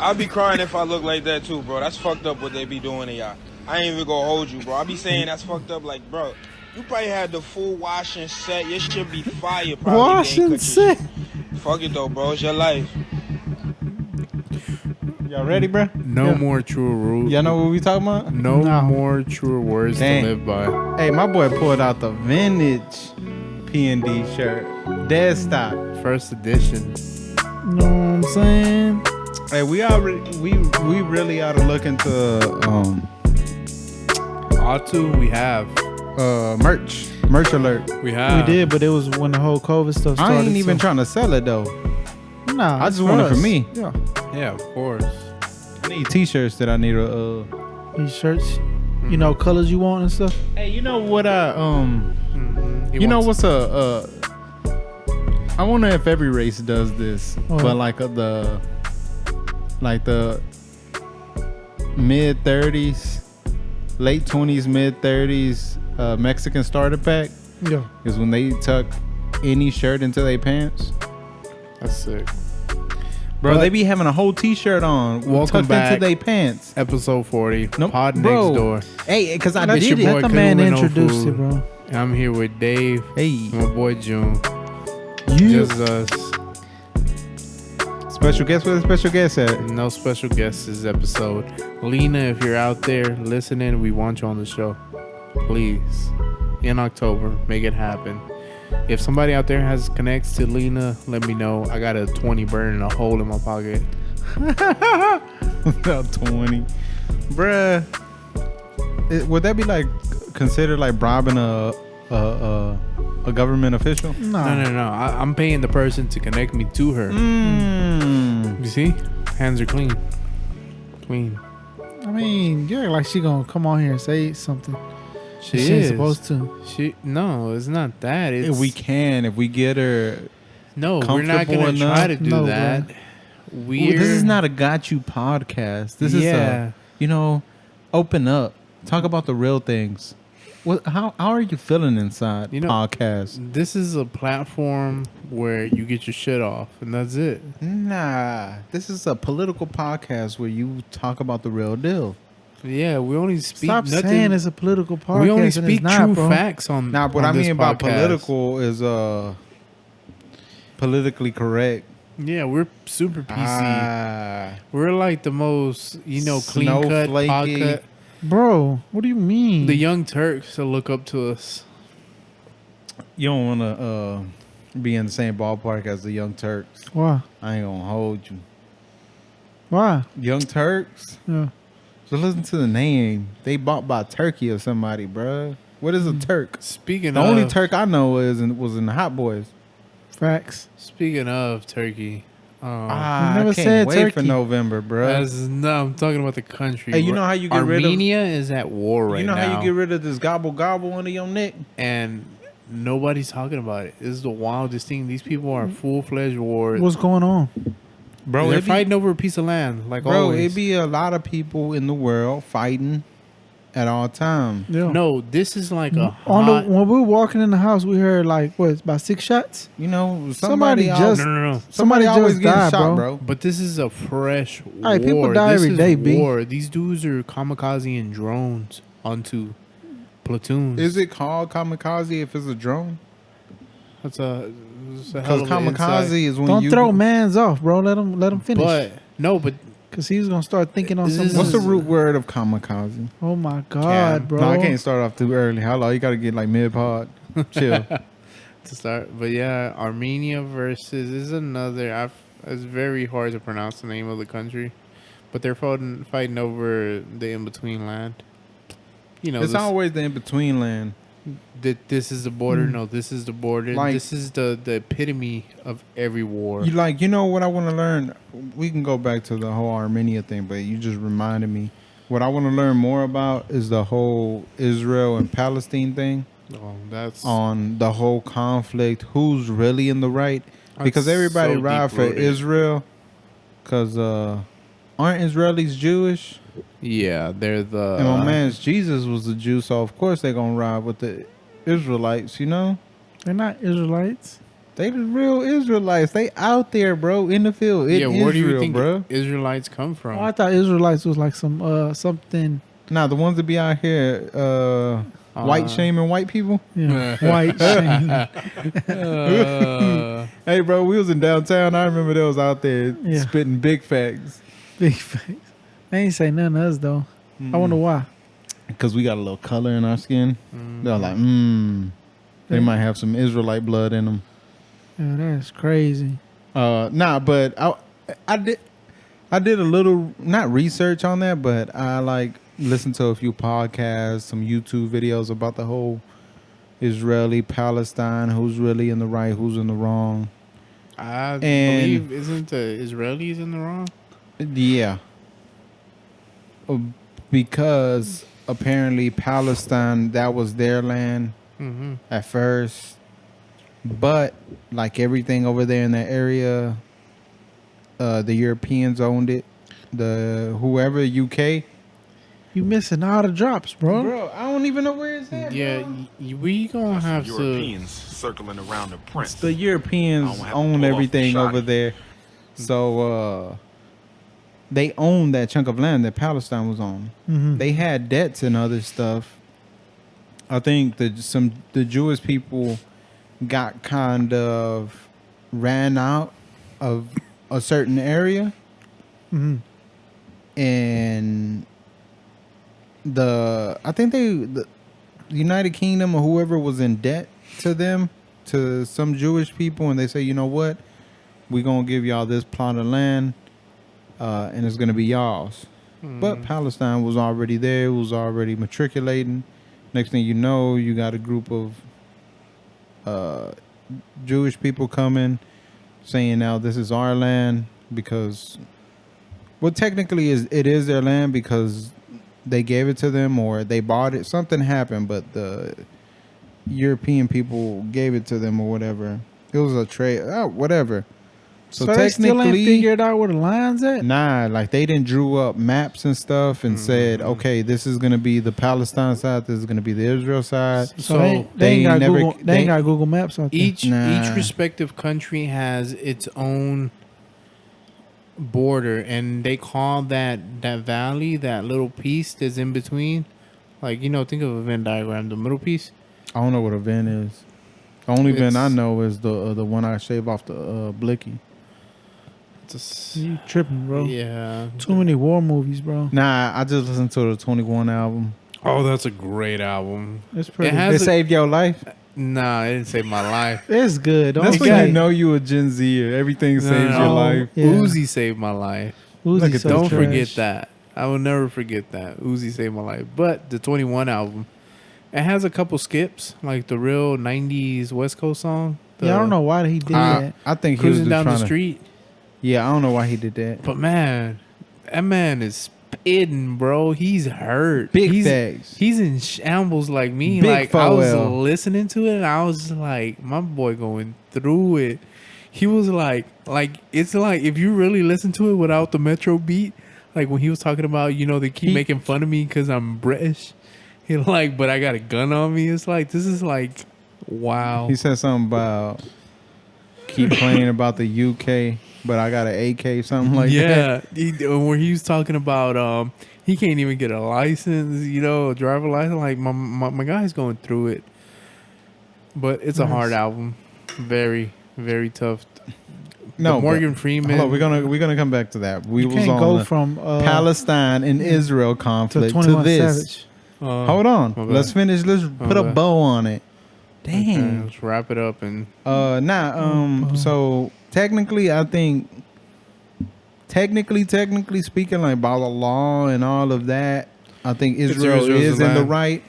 I'll be crying if I look like that too, bro. That's fucked up what they be doing to y'all. I ain't even gonna hold you, bro. I be saying that's fucked up, like, bro. You probably had the full washing set. Your shit be fire, probably. Washing set. Fuck it though, bro. It's your life. Y'all ready, bro? No more true rules. Y'all know what we talking about? No more true words Dang. to live by. Hey, my boy pulled out the vintage P&D shirt. Dead stock. First edition. You know what I'm saying? Hey, we really ought to look into Ought to, we have. merch alert. We have. We did, but it was when the whole COVID stuff started. I ain't even trying to sell it though. Nah, I just want it for me. Yeah. Yeah, of course. I need t-shirts that I need to These shirts, you know, colors you want and stuff. Hey, you know what He you know wants- what's I wonder if every race does this, What? but like the mid 30s, late 20s, mid 30s Mexican starter pack Yeah. is when they tuck any shirt into their pants. That's sick. Bro, But- they be having a whole t-shirt on Welcome tucked back. into their pants. Episode 40. Nope. Pod Bro. next door. Hey, because I That's did your it. boy. Let the man Kulu with no introduce food. it, bro. And I'm here with Dave. Hey, My boy June. You. Just us. special guest, where the special guest at? No special guests this episode. Lena, if you're out there listening, we want you on the show. Please. In October, make it happen. If somebody out there has connects to Lena, let me know. I got a 20 burning a hole in my pocket. About 20, bruh. Would that be like considered like bribing a government official? No. I'm paying the person to connect me to her. You see? Hands are clean. Clean. I mean, you're like she gonna come on here and say something. She ain't is supposed to. No, it's not that. It's If we get her. No, we're not comfortable gonna try to enough. do No, that. Ooh, this is not a got you podcast. This is open up. Talk about the real things. How are you feeling inside podcast? This is a platform where you get your shit off, and that's it. Nah, this is a political podcast where you talk about the real deal. Yeah, we only speak. Stop nothing. saying it's a political podcast. We only and speak it's not, true bro. facts on. Nah, what on I this mean about podcast. political is politically correct. Yeah, we're super PC. Ah, We're like the most, clean cut, Snowflakey. pod cut. Bro, what do you mean? The young Turks to look up to us. you don't want to be in the same ballpark as the Young Turks. Why? I ain't gonna hold you. Why? Young Turks. Yeah. Just listen to the name. They bought by Turkey or somebody, bruh. What is a Turk? Speaking The of only Turk I know was in the Hot Boys. Facts. Speaking of Turkey, I never can't said wait for Turkey. November, bruh. I'm talking about the country. Hey, you know how you get rid of? Armenia is at war right now. You know how you get rid of this gobble gobble under your neck? And nobody's talking about it. This is the wildest thing. These people are full-fledged war. What's going on? Bro, They're it be, fighting over a piece of land, like bro, always. it be a lot of people in the world fighting at all times. Yeah. No, this is like a On hot... when we were walking in the house, we heard like about 6 shots. You know, Somebody somebody just- No. somebody just always getting died, shot, bro. bro. But this is a fresh war. Hey, people die This every is day, B. war. These dudes are kamikaze drones onto platoons. Is it called kamikaze if it's a drone? That's a Because kamikaze is when Don't you throw mans off, bro. Let him finish. But no, but Cause he was gonna start thinking on This something. is- What's the else. root word of kamikaze? Oh my god, bro. No, I can't start off too early. How long? You gotta get like mid pod. Chill. to start, but yeah, Armenia versus is another. It's very hard to pronounce the name of the country, but they're fighting over the in between land. You know, It's always the in between land. this is the border. No, this is the border. Like- this is the epitome of every war. You know what I want to learn? We can go back to the whole Armenia thing, but you just reminded me. What I want to learn more about is the whole Israel and Palestine thing. Oh, that's On the whole conflict, who's really in the right? Because That's everybody so ride for deep-rooted. Israel. Because aren't Israelis Jewish? yeah. They're the And my man's Jesus was a Jew, so of course they're gonna ride with the Israelites, you know? They're not Israelites. They the real Israelites. They out there, bro, in the field. Where do you think bro? Israelites come from? Oh, I thought Israelites was like some something. Nah, the ones that be out here, white shaming white people. Yeah, white shame. Hey, bro, we was in downtown. I remember they was out there spitting big facts. Big face. They ain't say nothing to us though. I wonder why. Because we got a little color in our skin. They're like, they might have some Israelite blood in them. Yeah, that's crazy. Nah, but I did a little, not research on that, but I like listened to a few podcasts, some YouTube videos about the whole Israeli Palestine, who's really in the right, who's in the wrong. I believe isn't the Israelis in the wrong? Yeah. Because apparently Palestine, that was their land at first. But like everything over there in that area, the Europeans owned it. Whoever UK. You missing all the drops, bro. Bro, I don't even know where it's at. Yeah, we gonna have Europeans circling around the prince. The Europeans own everything over there. So they own that chunk of land that Palestine was on. They had debts and other stuff. I think the Jewish people got kind of ran out of a certain area, and I think the United Kingdom or whoever was in debt to them, to some Jewish people, and they say, you know what, we're gonna give y'all this plot of land, and it's gonna be y'all's. But Palestine was already there, was already matriculating. Next thing you know, you got a group of Jewish people coming, saying now this is our land, because, well, technically it is their land because they gave it to them or they bought it. Something happened, but the European people gave it to them or whatever. It was a trade, whatever. So they still ain't figured out where the lines at? Nah, like they didn't drew up maps and stuff and said, okay, this is gonna be the Palestine side, this is gonna be the Israel side. So they ain't got Google Maps out there. Each respective country has its own border, and they call that valley, that little piece that's in between, like, think of a Venn diagram, the middle piece. I don't know what a Venn is. The only Venn I know is the one I shave off the blicky. You tripping, bro. Yeah. Too many war movies, bro. Nah, I just listened to the 21 album. Oh, that's a great album. It's pretty. It saved your life? Nah, it didn't save my life. It's good. That's when you know you a Gen Z. Everything saves your life. Yeah. Uzi saved my life. Uzi Don't forget that. I will never forget that. Uzi saved my life. But the 21 album, it has a couple skips, like the real 90s West Coast song. I don't know why he did that. I think he Cruising was down the street. Yeah, I don't know why he did that. But man, that man is spitting, bro. He's hurt. Big facts. He's in shambles like me. Big I was listening to it and I was just like, my boy going through it. He was like it's like if you really listen to it without the Metro beat, like when he was talking about, they keep making fun of me because I'm British. He like, but I got a gun on me. It's like, this is like, wow. He said something about keep playing about the UK, but I got an AK, something like that. Yeah, where he was talking about he can't even get a license, a driver license. Like my guy's going through it, but it's a hard album, very very tough. No, Morgan Freeman. Hold on, we're gonna come back to that. We was can't on go the from Palestine and Israel conflict to this. Savage. Hold on, let's finish. Let's put a bow on it. Damn. Okay, let's wrap it up and. So technically, I think, technically speaking, like by the law and all of that, I think Israel is in the right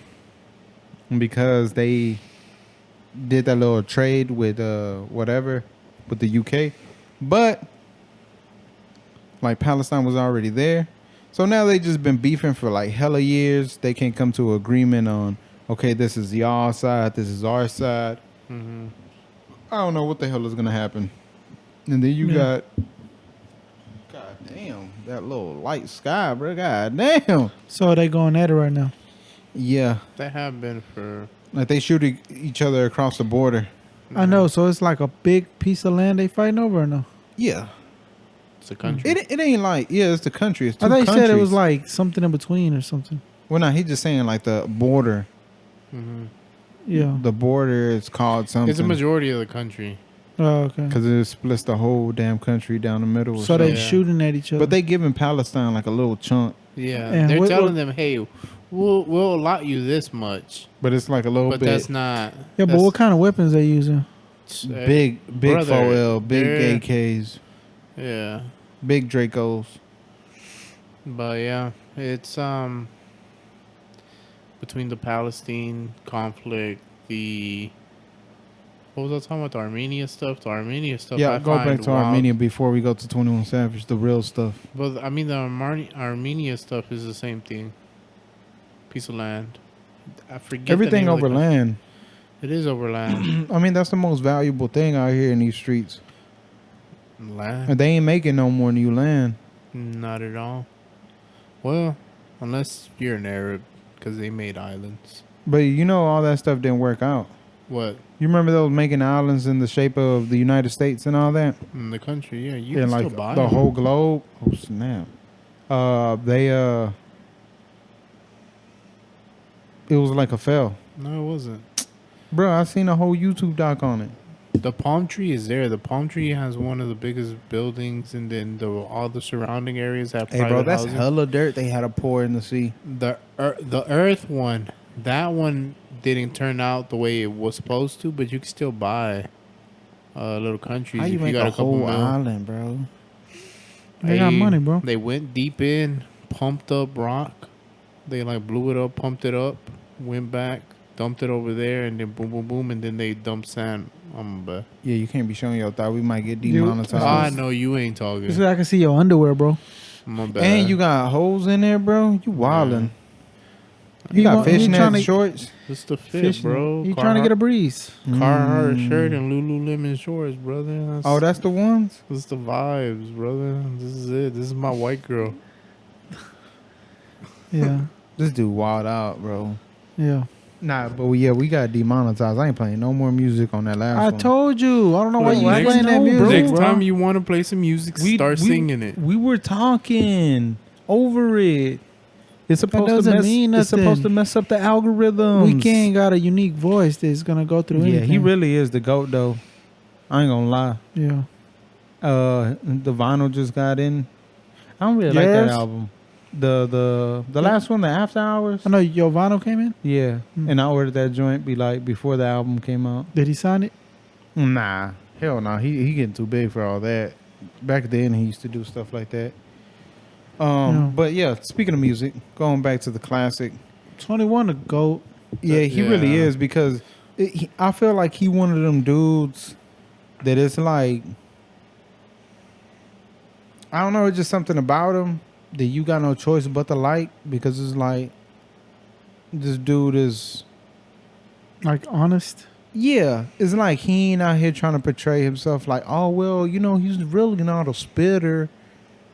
because they did that little trade with whatever with the UK, but like Palestine was already there, so now they just been beefing for like hella years. They can't come to an agreement on, okay, this is y'all side, this is our side. I don't know what the hell is gonna happen. And then you got, god damn, that little light sky, bro. God damn. So they going at it right now. Yeah, they have been for like they shoot each other across the border. I know. So it's like a big piece of land they fighting over, or no? Yeah. It's a country. It ain't like, yeah, it's the country. It's two I thought you countries. said it was like something in between or something. Well, no, he's just saying like the border. Mm-hmm. Yeah. The border is called something. It's a majority of the country. Oh, okay. Because it splits the whole damn country down the middle. So they Yeah. shooting at each other. But they giving Palestine like a little chunk. Yeah, And they're what- telling them, "Hey, we'll allot you this much," But it's like a little but bit that's not. yeah, but that's- what kind of weapons they using? big brother, 4L, big they're- AKs, Yeah, big Dracos. but yeah, it's between the Palestine conflict, the what was I talking about? The Armenia stuff. The Armenia stuff. Yeah, I go find back to wild. Armenia before we go to 21 Savage, the real stuff. But I mean, the Armenia stuff is the same thing. Piece of land. I forget the Everything name of the over country. land. It is over land. I mean, that's the most valuable thing out here in these streets. Land. And they ain't making no more new land. Not at all. Well, unless you're an Arab, because they made islands. But you know, all that stuff didn't work out. What? You remember those making islands in the shape of the United States and all that? In the country, yeah. You And can like still buy the them. whole globe. Oh snap! It was like a fail, No, it wasn't. bro. I seen a whole YouTube doc on it. The palm tree is there. The palm tree has one of the biggest buildings, and then all the surrounding areas have Hey, private bro, that's housing. hella dirt they had to pour in the sea. The Earth one, that one didn't turn out the way it was supposed to, but you can still buy little countries How you if make you got a a couple whole mil. island, bro? They got money, bro. They went deep in, pumped up rock. They like blew it up, pumped it up, went back, dumped it over there, and then boom, boom, boom, and then they dumped sand on my back. Yeah, you can't be showing your thigh. We might get You- demonetized. I know you ain't talking. So I can see your underwear, bro. My bad. And you got holes in there, bro. You wildin'. You got want- he fishnet tryna- shorts. It's the fit, Fish, bro. You trying to get a breeze? Carhartt shirt and Lululemon shorts, brother. Oh, that's the ones. That's the vibes, brother. This is it. This is my white girl. Yeah, This dude wild out, bro. yeah. Nah, but yeah, we got demonetized. I ain't playing no more music on that last I one. told you. I don't know why Well, you next playing that time, music, bro. Next bro. time you want to play some music, start singing it. We were talking over it. It's supposed to doesn't mess. mean It's supposed to nothing. mess up the algorithm. Weekend got a unique voice that's gonna go through Yeah, anything. he really is the GOAT though. I ain't gonna lie. Yeah. The vinyl just got in. I don't really like that Yes. album. The last one, the After Hours. I know your vinyl came in. Yeah, Hmm. and I ordered that joint before the album came out. Did he sign it? Nah, hell no. He getting too big for all that. Back then, he used to do stuff like that. Yeah. But yeah, speaking of music, going back to the classic. 21 to go. Yeah, he really Yeah. is because I feel like he one of them dudes that it's like, I don't know, it's just something about him that you got no choice but to like, because it's like this dude is, Like honest. yeah, it's like he ain't out here trying to portray himself like, oh well, you know, he's really not a spitter.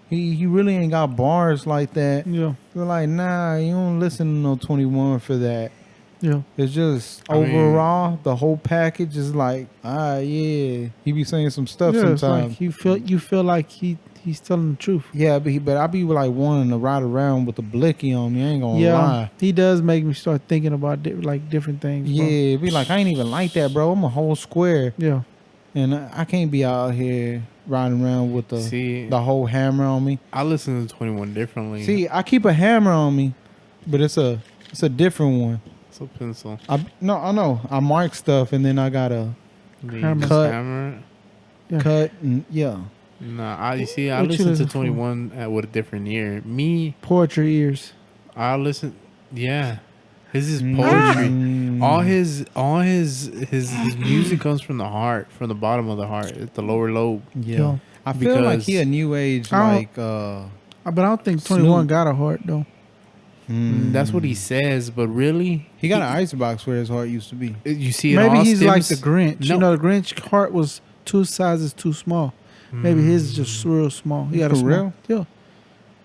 He really ain't got bars like that. Yeah. They're like, nah, you don't listen to no 21 for that. Yeah. It's just I mean- overall, the whole package is like, yeah. He be saying some stuff Yeah, it's sometimes. like you feel like he's telling the truth. Yeah, but I be like wanting to ride around with a blicky on me. I ain't gonna Yeah, lie. he does make me start thinking about different things. bro. Yeah, be like, I ain't even like that, bro. I'm a whole square, Yeah. and I can't be out here riding around with the whole hammer on me. I listen to 21 differently. See, I keep a hammer on me, but it's a different one. it's a pencil. I know. I mark stuff, and then I gotta The Hammer. Cut. hammer. Yeah. cut, and yeah. Nah, I What you listen to listen for? 21 with a different ear. Me, Poetry ears. I listen. Yeah, his is poetry. Mm. All his music comes from the heart, from the bottom of the heart, at the lower lobe. Yeah. Yeah. I feel like Because- he a new age, I don't- like, But I don't think 21 Snoop. got a heart though. That's what he says, but really, He got an icebox where his heart used to be. You see, it Maybe all he's like the stems- Grinch. No. You know, the Grinch heart was 2 sizes too small. Maybe his is just real small. He got a For small. real? Yeah.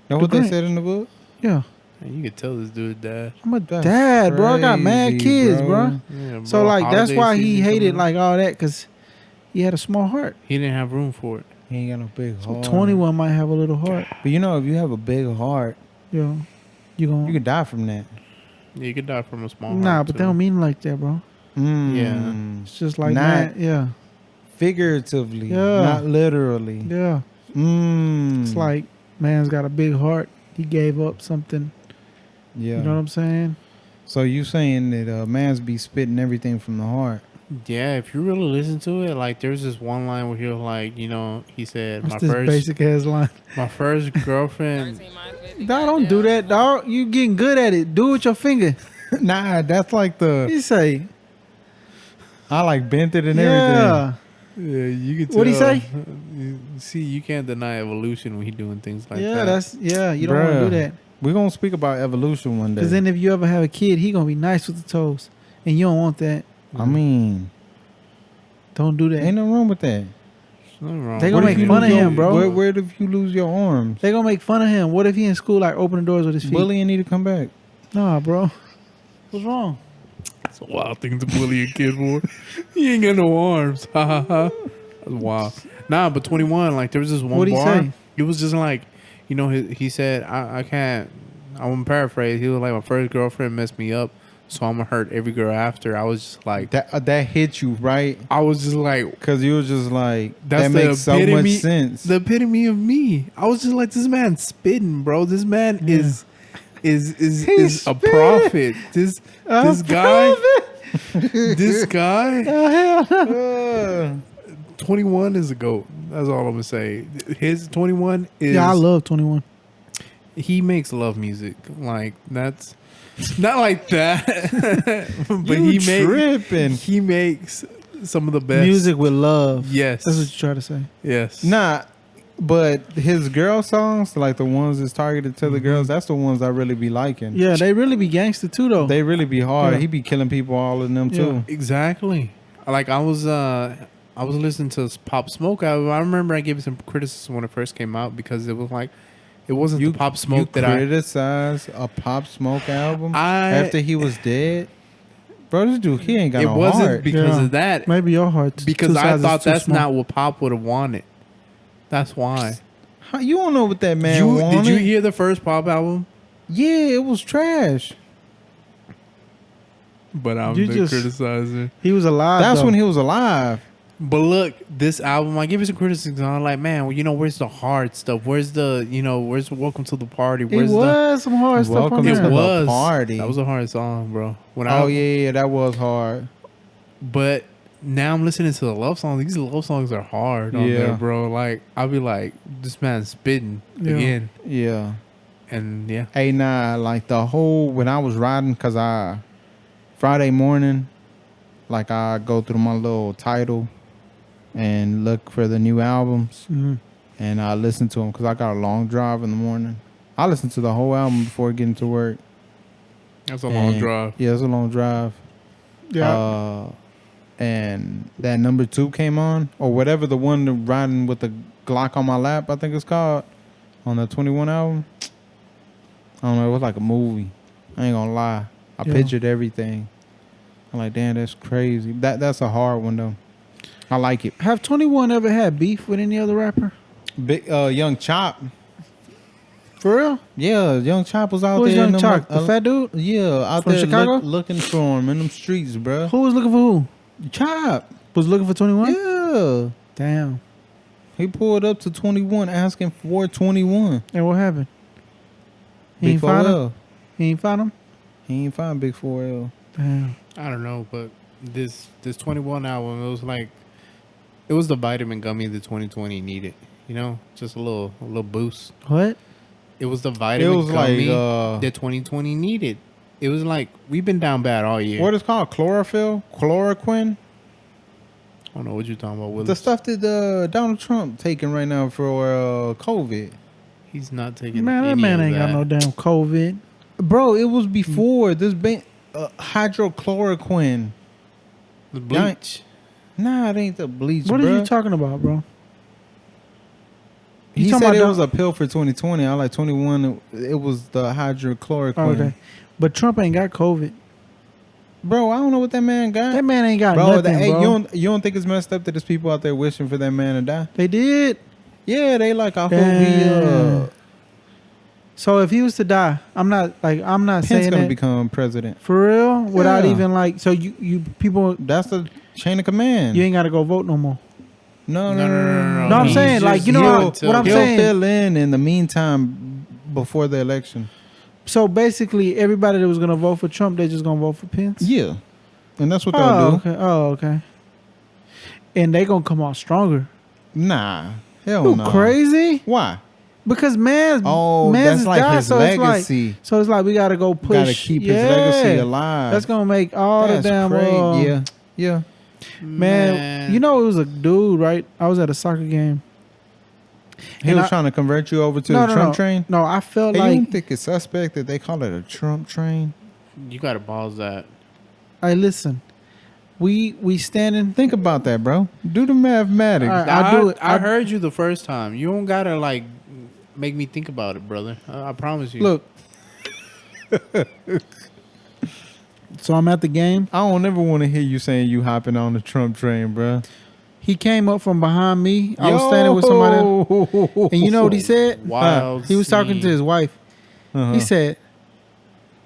Know what they Grinch. said in the book? Yeah. And you could tell this dude dad. I'm a That's dad, bro. I got mad crazy, kids, bro. bro. Yeah, So bro, like that's holiday why he season hated coming up. like all that because he had a small heart. He didn't have room for it. He ain't got no big So heart. 21 might have a little heart. But you know, if you have a big heart, Yo, you gonna you can die from that. Yeah, you could die from a small nah, heart, but too. they don't mean like that, bro. It's just like Not- that. Yeah, Figuratively, Yeah. not literally. yeah. It's like man's got a big heart. He gave up something. yeah. You know what I'm saying? So you saying that man's be spitting everything from the heart? Yeah, if you really listen to it, like there's this one line where he was like, you know, he said, What's this basic ass line? my first girlfriend. Dog, don't do that, dog. You getting good at it. Do it with your finger. Nah, that's like You say, I like bent it and everything. yeah. Yeah, you can tell. What'd he say? See, you can't deny evolution when he doing things like Yeah, that. you don't want to Bruh. do that. We're gonna speak about evolution one day. Because then if you ever have a kid, he going to be nice with the toes. And you don't want that. I mean, Don't do that. ain't nothing wrong with that. Nothing wrong They with gonna What if make you fun lose of your- him, bro. Where if you lose your arms? They going to make fun of him. What if he in school, like, opening doors with his feet? Bullying need to come back. Nah, bro. What's wrong? It's a wild thing to bully a kid for. He ain't got no arms. Ha ha ha. That's wild. Nah, but 21, like there was this one What'd he bar. say? It was just like, you know, he said, I can't, I'm gonna paraphrase. He was like, my first girlfriend messed me up, so I'm gonna hurt every girl after. I was just like, That hit you right I was just like, because you was just like That's that the makes so much epitome- sense. the epitome of me. I was just like, this man spitting, bro. This man is a prophet. This guy, this guy, 21 is a goat. That's all I'm gonna say. His 21 is. Yeah, I love 21. He makes love music. Like that's not like that, but You he tripping. He makes some of the best Music with love. Yes, That's what you try to say. yes. Nah, but his girl songs, like the ones that's targeted to the girls, that's the ones I really be liking. Yeah, they really be gangster too, though. They really be hard. Yeah. He be killing people all in them too. Exactly. Like I was listening to his Pop Smoke album. I remember I gave it some criticism when it first came out because it was like it wasn't the Pop Smoke you that I criticize a Pop Smoke album I- after he was dead. Bro, this dude, he ain't got it no wasn't heart. because Yeah. of that. Maybe your heart. Because I thought that's not what Pop would have wanted. That's why. How- you don't know what that man Did wanted. you hear the first Pop album? Yeah, it was trash. But I'm You the just- criticizer. He was alive. That's though. when he was alive. But look, this album, I give it some criticism. I'm like, man, well, you know, where's the hard stuff? Where's the, you know, where's Welcome to the Party? It Where's was some hard stuff Welcome on to there. It the was Party. That was a hard song, bro. When Oh yeah, that was hard. But now I'm listening to the love songs. These love songs are hard on Yeah. there, bro. Like I'll be like, this man's spitting Yeah. again, Yeah. and yeah, Hey, nah, like the whole when I was riding, cause I Friday morning, like I go through my little title and look for the new albums, Mhm. and I listen to them because I got a long drive in the morning. I listen to the whole album before getting to work. that's a long And- drive. Yeah, it's a long drive. Yeah. And that number 2 came on, or whatever the one that riding with the Glock on my lap, I think it's called, on the 21 album. I don't know, it was like a movie. I ain't gonna lie. I Yeah. pictured everything. I'm like, damn, that's crazy. That's a hard one though. I like it. Have 21 ever had beef with any other rapper? Big Young Chop. For real? Yeah, Young Chop was out Who was there. in Young them, Chuck? The fat dude? Yeah, out From there Chicago? looking for him in them streets, bruh. Who was looking for who? Chop. Was looking for 21? Yeah. Damn. He pulled up to 21 asking for 21. And what happened? He Big ain't find him? 4L. He ain't find him? He ain't find Big 4L. Damn. I don't know, but this 21 album, it was like, it was the vitamin gummy that 2020 needed. You know, just a little boost. What? It was the vitamin was gummy like, that 2020 needed. It was like we've been down bad all year. What is called? Chlorophyll? Chloroquine? I don't know what you're talking about. Willis. The stuff that Donald Trump taking right now for COVID. He's not taking. Man, that any man of ain't got that. no damn COVID. Bro, it was before this hydrochloroquine. The bleach. Nah, it ain't the bleach, What bruh. are you talking about, bro? He talking said it about was a pill for 2020. I like 21. It was the hydrochloroquine. Oh, okay. But Trump ain't got COVID. Bro, I don't know what that man got. That man ain't got bro, nothing, bro. You don't think it's messed up that there's people out there wishing for that man to die? They did. Yeah, they like, I hope Damn. So if he was to die, I'm not Pence saying gonna that become president. for real without Yeah. even like. So you people, That's the chain of command. you ain't got to go vote no more. No. No, I'm He's saying, like, just- you know what I'm he'll saying? fill in the meantime before the election. So basically, everybody that was gonna vote for Trump, they just gonna vote for Pence. Yeah, and that's what they'll Oh, do. okay. Oh, okay. And they gonna come out stronger. Nah, hell You no. crazy? Why? Because man's That's is like died, his so legacy. it's like we gotta go push. Gotta keep his legacy alive. That's gonna make all That's the damn. crazy. Yeah. Man, you know it was a dude, right? I was at a soccer game. He And was trying to convert you over to No, the no, Trump no. train. No, I felt Hey, you like don't think it's suspect that they call it a Trump train? You gotta pause that. I listen. We standing. Think about that, bro. Do the mathematics. All right. I'll do it. I heard you the first time. You don't gotta like make me think about it, brother. I promise you. Look. So I'm at the game. I don't ever want to hear you saying you hopping on the Trump train, bro. He came up from behind me. I was standing with somebody else. And you know what he said? Wild He was talking to scene. his wife. Uh-huh.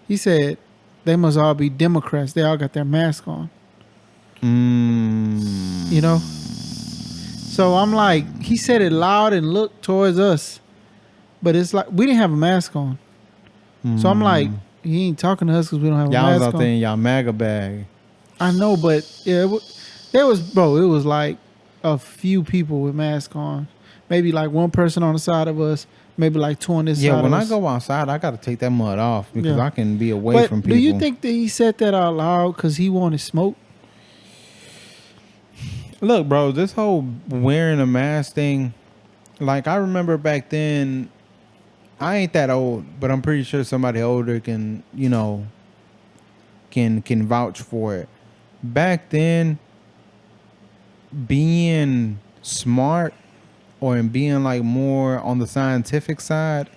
He said, they must all be Democrats. They all got their mask on. You know? So I'm like, he said it loud and looked towards us. But it's like, we didn't have a mask on. So I'm like, he ain't talking to us because we don't have a Y'all mask was out on. there in y'all MAGA bag. I know, but yeah, it was like a few people with masks on. Maybe like one person on the side of us, maybe like two on this side Yeah, when of I us. go outside, I got to take that mud off because Yeah. I can be away But from people. do you think that he said that out loud because he wanted smoke? Look, bro, this whole wearing a mask thing, like I remember back then, I ain't that old, but I'm pretty sure somebody older can, can vouch for it. Back then, being smart or being like more on the scientific side,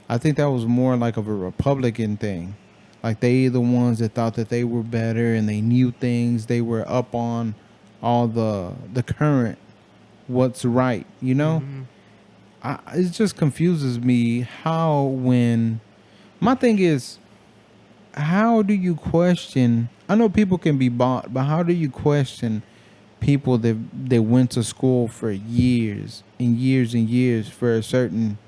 I think that was more like of a Republican thing. Like they the ones that thought that they were better and they knew things. They were up on all the current, what's right, it just confuses me how when my thing is, how do you question? I know people can be bought, but how do you question people that went to school for years and years and years for a certain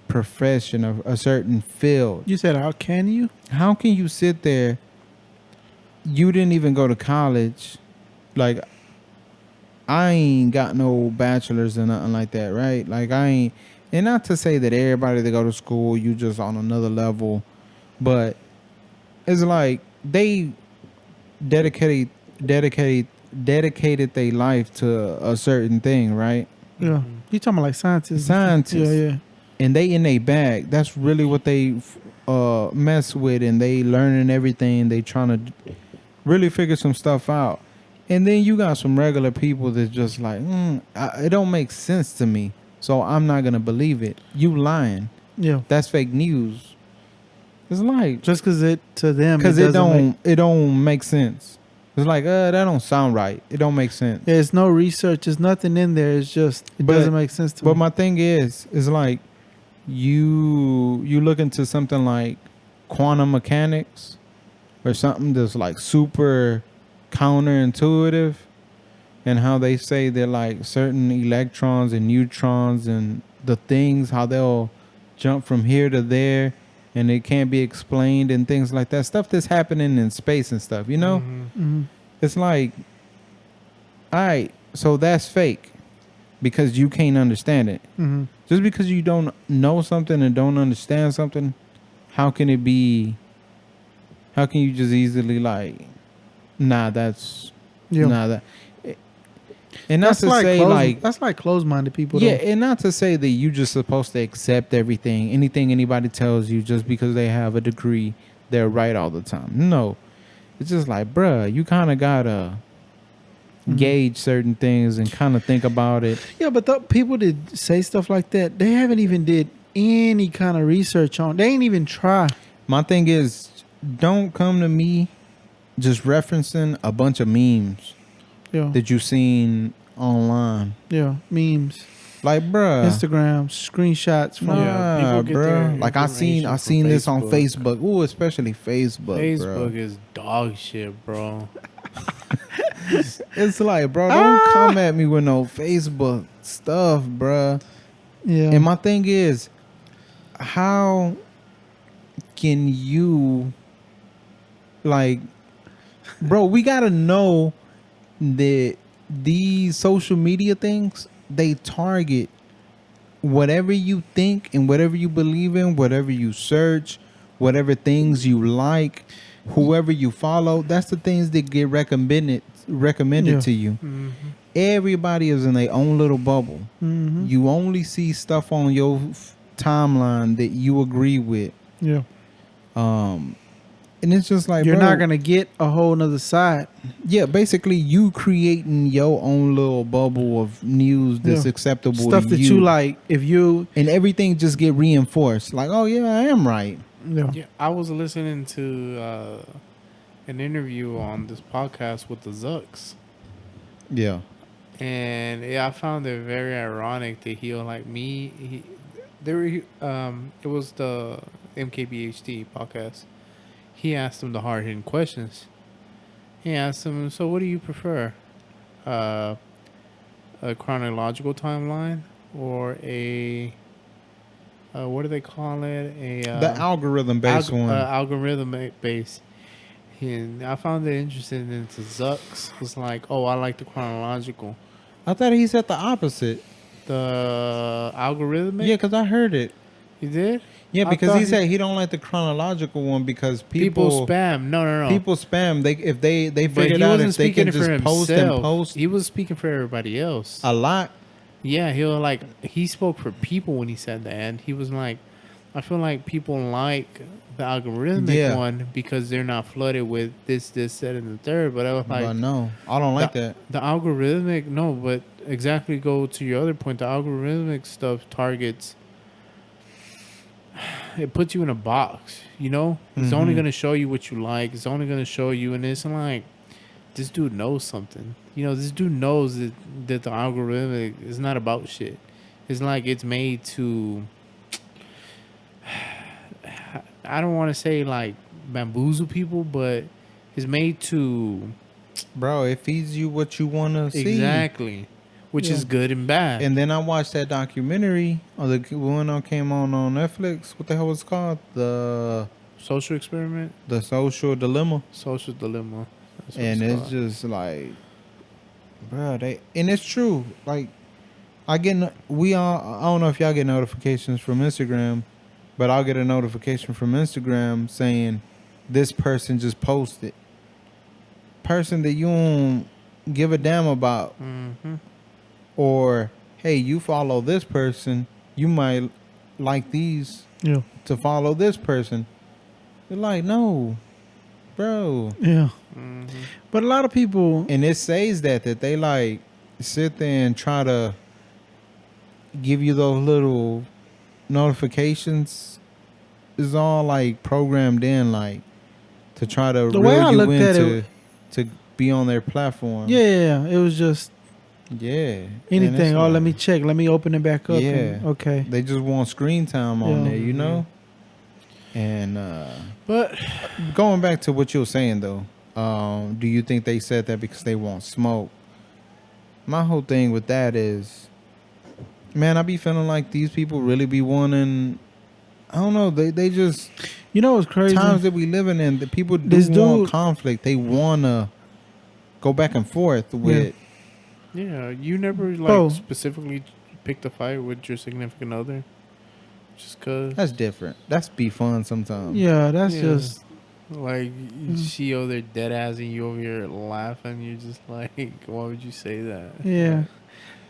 profession or a certain field? You said, how can you? How can you sit there? You didn't even go to college. Like, I ain't got no bachelor's or nothing like that, right? Like, I ain't, and not to say that everybody that go to school, you just on another level, but it's like they dedicated their life to a certain thing, right? Yeah. You talking about like scientists? Scientists. Yeah. And they in their bag. That's really what they mess with, and they learning everything. They trying to really figure some stuff out. And then you got some regular people that's just like, it don't make sense to me, so I'm not gonna believe it. You lying. Yeah. That's fake news. It's like Just because to them, because it doesn't it don't make sense. It's like that don't sound right. It don't make sense. There's no research. There's nothing in there. It's just it doesn't make sense to me. But my thing is like you look into something like quantum mechanics or something that's like super counterintuitive, and how they say that like certain electrons and neutrons and the things, how they'll jump from here to there and it can't be explained and things like that. Stuff that's happening in space and stuff, It's like, all right, so that's fake because you can't understand it. Mhm. Just because you don't know something and don't understand something, how can you just easily like, that's Yeah. that. And not to say like that's like closed-minded people. yeah, though. and not to say that you just supposed to accept anything anybody tells you just because they have a degree, they're right all the time. No, it's just like, bruh, you kind of gotta gauge certain things and kind of think about it. Yeah, but the people that say stuff like that, they haven't even did any kind of research on. They ain't even try. My thing is, don't come to me just referencing a bunch of memes Yeah, that you seen online. yeah, memes, Like, bruh. Instagram, screenshots from. Yeah, people Nah, get bro. their Like I seen information from this on Facebook. Facebook. Ooh, especially Facebook. Facebook bro. is dog shit, bro. It's like, bro, don't come at me with no Facebook stuff, bro. Yeah, And my thing is, how can you, like, bro? We gotta know that these social media things, they target whatever you think and whatever you believe in, whatever you search, whatever things you like, whoever you follow. That's the things that get recommended Yeah. to you. Mm-hmm. Everybody is in their own little bubble. Mm-hmm. You only see stuff on your timeline that you agree with. Yeah. And it's just like, You're bro, not gonna get a whole nother side. yeah, basically you creating your own little bubble of news that's Yeah. acceptable Stuff to that you like. If you, and everything just get reinforced. Like, oh yeah, I am right. yeah, Yeah, I was listening to an interview on this podcast with the Zucks, Yeah. and yeah, I found it very ironic that he was like me. It was the MKBHD podcast. He asked him the hard hitting questions. He asked him, "So, what do you prefer? A chronological timeline or a what do they call it? The algorithm based one. Algorithm base." And I found it interesting that the Zucks was like, "Oh, I like the chronological." I thought he said the opposite. The algorithmic? Yeah, because I heard it. You did? Yeah, I because thought he said he don't like the chronological one because people spam. No. People spam. They But figured he out wasn't if they can speaking for just post himself. and post He was speaking for everybody else. a lot. Yeah, he spoke for people when he said that, and he was like, I feel like people like the algorithmic one because they're not flooded with this, that, and the third. But I was like, But no, I don't like that. The algorithmic, no, but exactly go to your other point. The algorithmic stuff targets. It puts you in a box, you know? It's only going to show you what you like. It's only going to show you. And it's like, this dude knows something. You know, this dude knows that the algorithmic is not about shit. It's like it's made to... I don't want to say, like, bamboozle people, but it's made to... Bro, it feeds you what you want to see. Exactly. Which is good and bad. And then I watched that documentary, or the one that came on Netflix. What the hell was it called? The Social Experiment? The Social Dilemma. Social Dilemma. That's what And it's called. just like, bro, and it's true. Like, I don't know if y'all get notifications from Instagram, but I'll get a notification from Instagram saying this person just posted. Person that you don't give a damn about. Mm-hmm. Or, hey, you follow this person, you might like these to follow this person. They're like, no, bro. yeah. Mm-hmm. But a lot of people, And it says that they like sit there and try to give you those little notifications. It's all like programmed in, like to try to The way I reel you looked at into it- to be on their platform. yeah, it was just Yeah. And anything. it's Oh, let like- me check. Let me open it back up. Yeah. and- okay. They just want screen time on Yeah. there, you know? And But going back to what you were saying, though, do you think they said that because they want smoke? My whole thing with that is, man, I be feeling like these people really be wanting, I don't know, they just, You know what's crazy? times that we living in, the people do This want dude- conflict. They want to go back and forth with, yeah, you never like Bro. specifically picked a fight with your significant other, just cause. that's different. That's be fun sometimes. Yeah, that's Yeah. just Like she over there dead ass and you over here laughing. You're just like, why would you say that? yeah.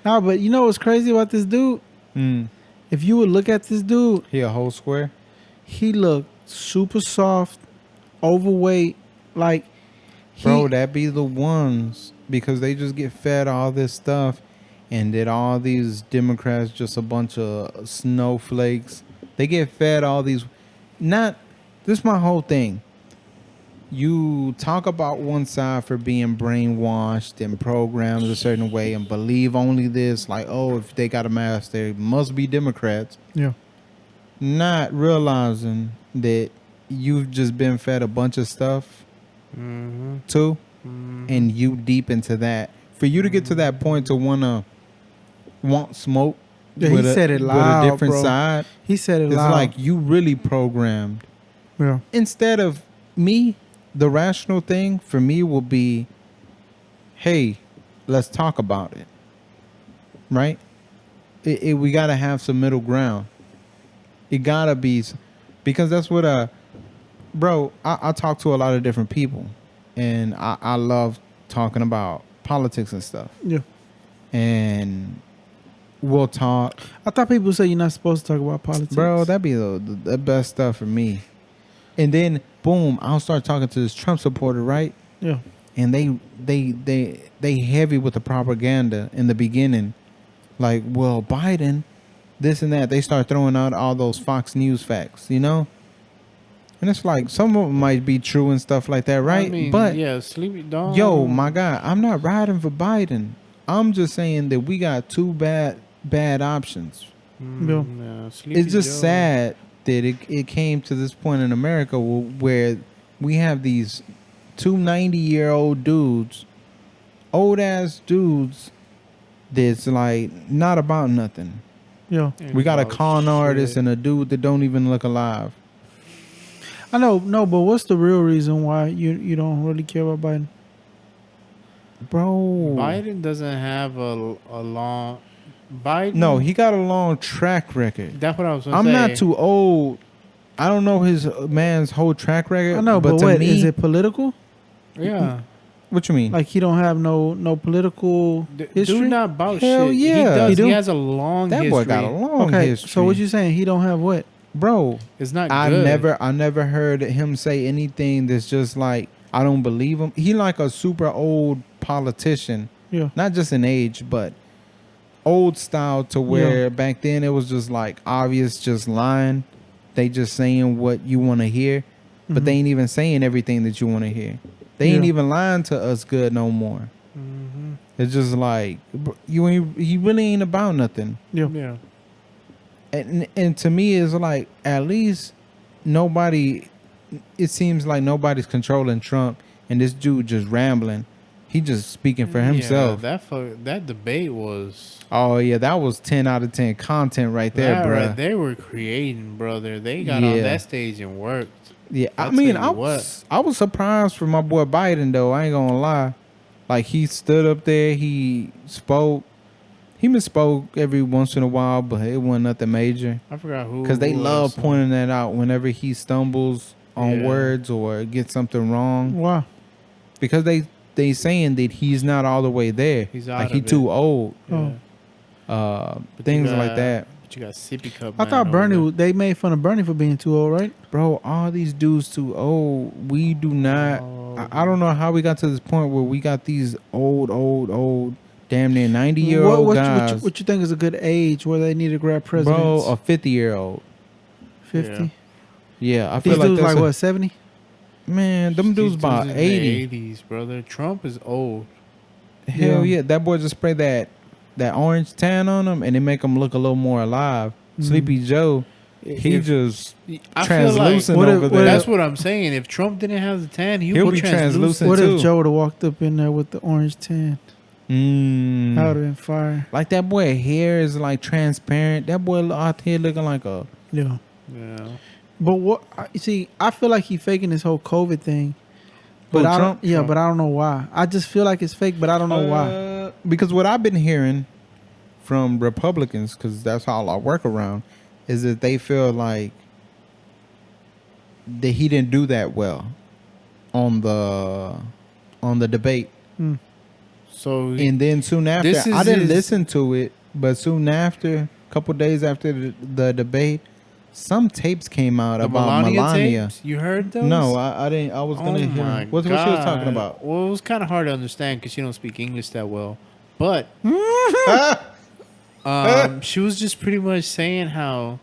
No, but you know what's crazy about this dude? Mm. If you would look at this dude, He a whole square? he looked super soft, overweight, like he, Bro, that be the ones because they just get fed all this stuff, and that all these Democrats just a bunch of snowflakes. They get fed all these. Not this is my whole thing. You talk about one side for being brainwashed and programmed a certain way and believe only this, like, oh, if they got a mask, they must be Democrats. Yeah. Not realizing that you've just been fed a bunch of stuff too, and you deep into that. For you to get to that point to want smoke Yeah, he said it loud, with a different bro. side, He said it it's loud. like you really programmed. Yeah. Instead of me, the rational thing for me will be, hey, let's talk about it. Right? We got to have some middle ground. It got to be, because that's what, bro, I talk to a lot of different people, and I love talking about politics and stuff. Yeah. And we'll talk. I thought people say you're not supposed to talk about politics. Bro, that'd be the best stuff for me. And then boom, I'll start talking to this Trump supporter, right? Yeah. And they heavy with the propaganda in the beginning. Like, well, Biden, this and that. They start throwing out all those Fox News facts, you know? And it's like some of them might be true and stuff like that, right? I mean, but yeah, sleepy dog. yo, my guy, I'm not riding for Biden. I'm just saying that we got two bad options. Yeah, Sleepy It's just Joe. sad that it came to this point in America where we have these two 90-year-old dudes, old ass dudes, that's like not about nothing. Yeah. Ain't We got a about con artist shit. and a dude that don't even look alive. I know, no, but what's the real reason why you don't really care about Biden? Bro. Biden doesn't have a long. Biden. No, he got a long track record. That's what I was. Gonna I'm say. not too old. I don't know his man's whole track record. I know, but to what me, is it political? Yeah. What you mean? Like he don't have no political history? Dude, not about Hell shit. yeah. He does. He do? He has a long that history. boy got a long Okay, history. so what you saying? He don't have what? Bro, It's not I good. never heard him say anything that's just like, I don't believe him. He like a super old politician, Yeah. not just in age, but old style to where back then it was just like obvious, just lying. They just saying what you want to hear, but they ain't even saying everything that you want to hear. They ain't Yeah. even lying to us good no more. Mm-hmm. It's just like he really ain't about nothing. Yeah. Yeah. And to me, it's like at least nobody. It seems like nobody's controlling Trump, and this dude just rambling. He just speaking for himself. Yeah, that debate was. Oh yeah, that was 10 out of 10 content right there, that bro. right, they were creating, brother. They got on Yeah. that stage and worked. Yeah, I I'll mean, tell you I was surprised for my boy Biden though. I ain't gonna lie. Like he stood up there, he spoke. He misspoke every once in a while, but it wasn't nothing major. I forgot who. Because they who love else. pointing that out whenever he stumbles on Yeah. words or gets something wrong. Wow. Because they saying that he's not all the way there. He's out like he of it. too old. Yeah. Oh. But Things you like got- that. But you got sippy cup. I man thought over Bernie, there. they made fun of Bernie for being too old, right? Bro, all these dudes too old. We do not. Oh. I don't know how we got to this point where we got these old, damn near 90-year-old guys. What you think is a good age where they need to grab presidents? Bro, a 50-year-old. 50? Yeah, I feel These like dudes that's like what, 70? Man, them dudes These about in 80. the 80s, brother. Trump is old. Hell Yeah. yeah, that boy just spray that orange tan on him, and it make him look a little more alive. Sleepy Joe, he If- just I translucent What if- over what there. That's what I'm saying. If Trump didn't have the tan, He'll would be translucent. What too. if Joe would have walked up in there with the orange tan? Mm. That would have been fire. Like that boy hair is like transparent. That boy out here looking like a Yeah. Yeah. But you see, I feel like he faking this whole COVID thing. But Who, I Trump? don't, yeah, Trump. but I don't know why. I just feel like it's fake, but I don't know why. Because what I've been hearing from Republicans, because that's all I work around, is that they feel like that he didn't do that well on the debate. So And then soon after, This is I didn't his- listen to it, but soon after, a couple days after the debate, some tapes came out The about Melania. tapes? You heard those? No, I didn't. I was gonna Oh hear. my What she was talking God. about? Well, it was kind of hard to understand because she don't speak English that well. But she was just pretty much saying how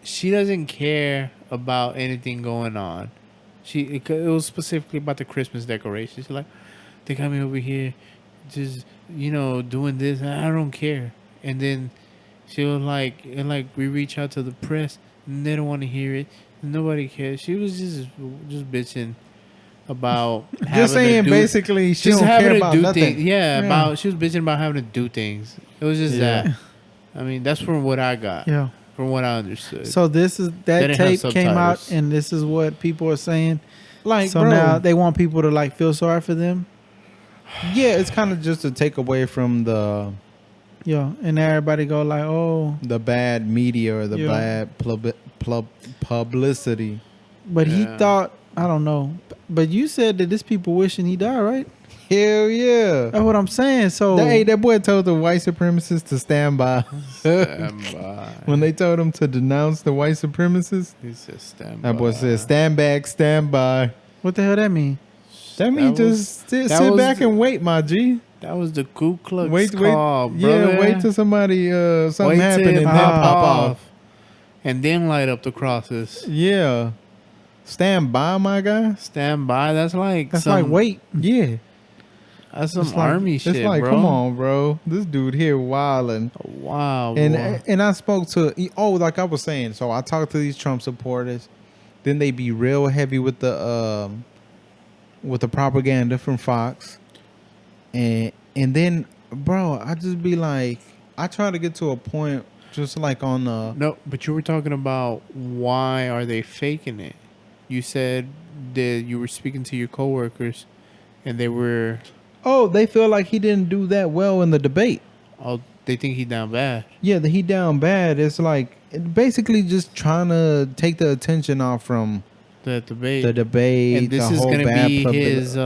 she doesn't care about anything going on. It was specifically about the Christmas decorations. She's like, they got me over here, just doing this, and I don't care. And then she was like, we reach out to the press, and they don't want to hear it. Nobody cares. She was just bitching about Just saying, basically, she don't care about nothing. Yeah, she was bitching about having to do things. It was just that. I mean, that's from what I got. Yeah. From what I understood. So that tape came out, and this is what people are saying. Like, so bro, now they want people to like feel sorry for them. Yeah, it's kind of just to take away from the. Yeah, and everybody go like, oh, the bad media or the bad publicity. But he thought, I don't know. But you said that this people wishing he died, right? Hell yeah. That's what I'm saying. So that boy told the white supremacists to stand by. When they told him to denounce the white supremacists, he said stand by. That boy said stand back, stand by. What the hell that mean? That means just sit back and wait, my G. That was the Ku Klux call, brother. Yeah, wait till somebody something happen and then pop off. And then light up the crosses. Yeah. Stand by, my guy. Stand by. That's like wait. Yeah. That's some army shit, it's like, bro. Come on, bro. This dude here wilding. Wow. And I spoke to like I was saying, so I talked to these Trump supporters. Then they be real heavy with the propaganda from Fox. And then, bro, I just be like, I try to get to a point just like on the... No, but you were talking about why are they faking it? You said that you were speaking to your coworkers and they were... Oh, they feel like he didn't do that well in the debate. Oh, they think he down bad. Yeah, he down bad. It's like basically just trying to take the attention off from the debate. And this is going to be his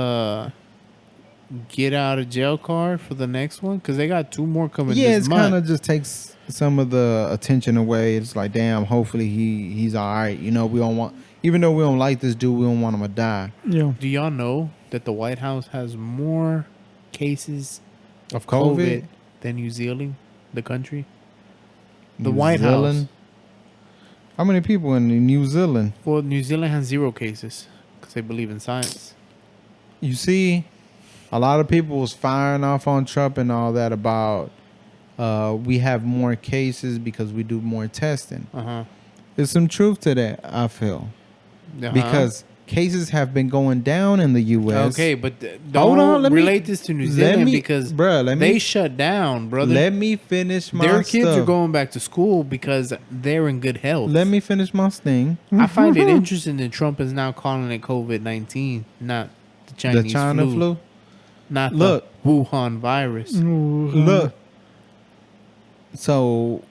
get out of jail card for the next one because they got 2 more coming. Yeah, this it's kind of just takes some of the attention away. It's like, damn, hopefully he's all right. We don't want, even though we don't like this dude, we don't want him to die. Yeah. Do y'all know that the White House has more cases of COVID than New Zealand, the country? The White House. How many people in New Zealand? Well, New Zealand has 0 cases because they believe in science. You see, a lot of people was firing off on Trump and all that about we have more cases because we do more testing. There's some truth to that, I feel. Because cases have been going down in the U.S. Okay, but don't relate this to New Zealand because they shut down, brother. Let me finish my Their kids are going back to school because they're in good health. Let me finish my thing. I find it interesting that Trump is now calling it COVID-19, not the Chinese flu. Not the Wuhan virus. Look. So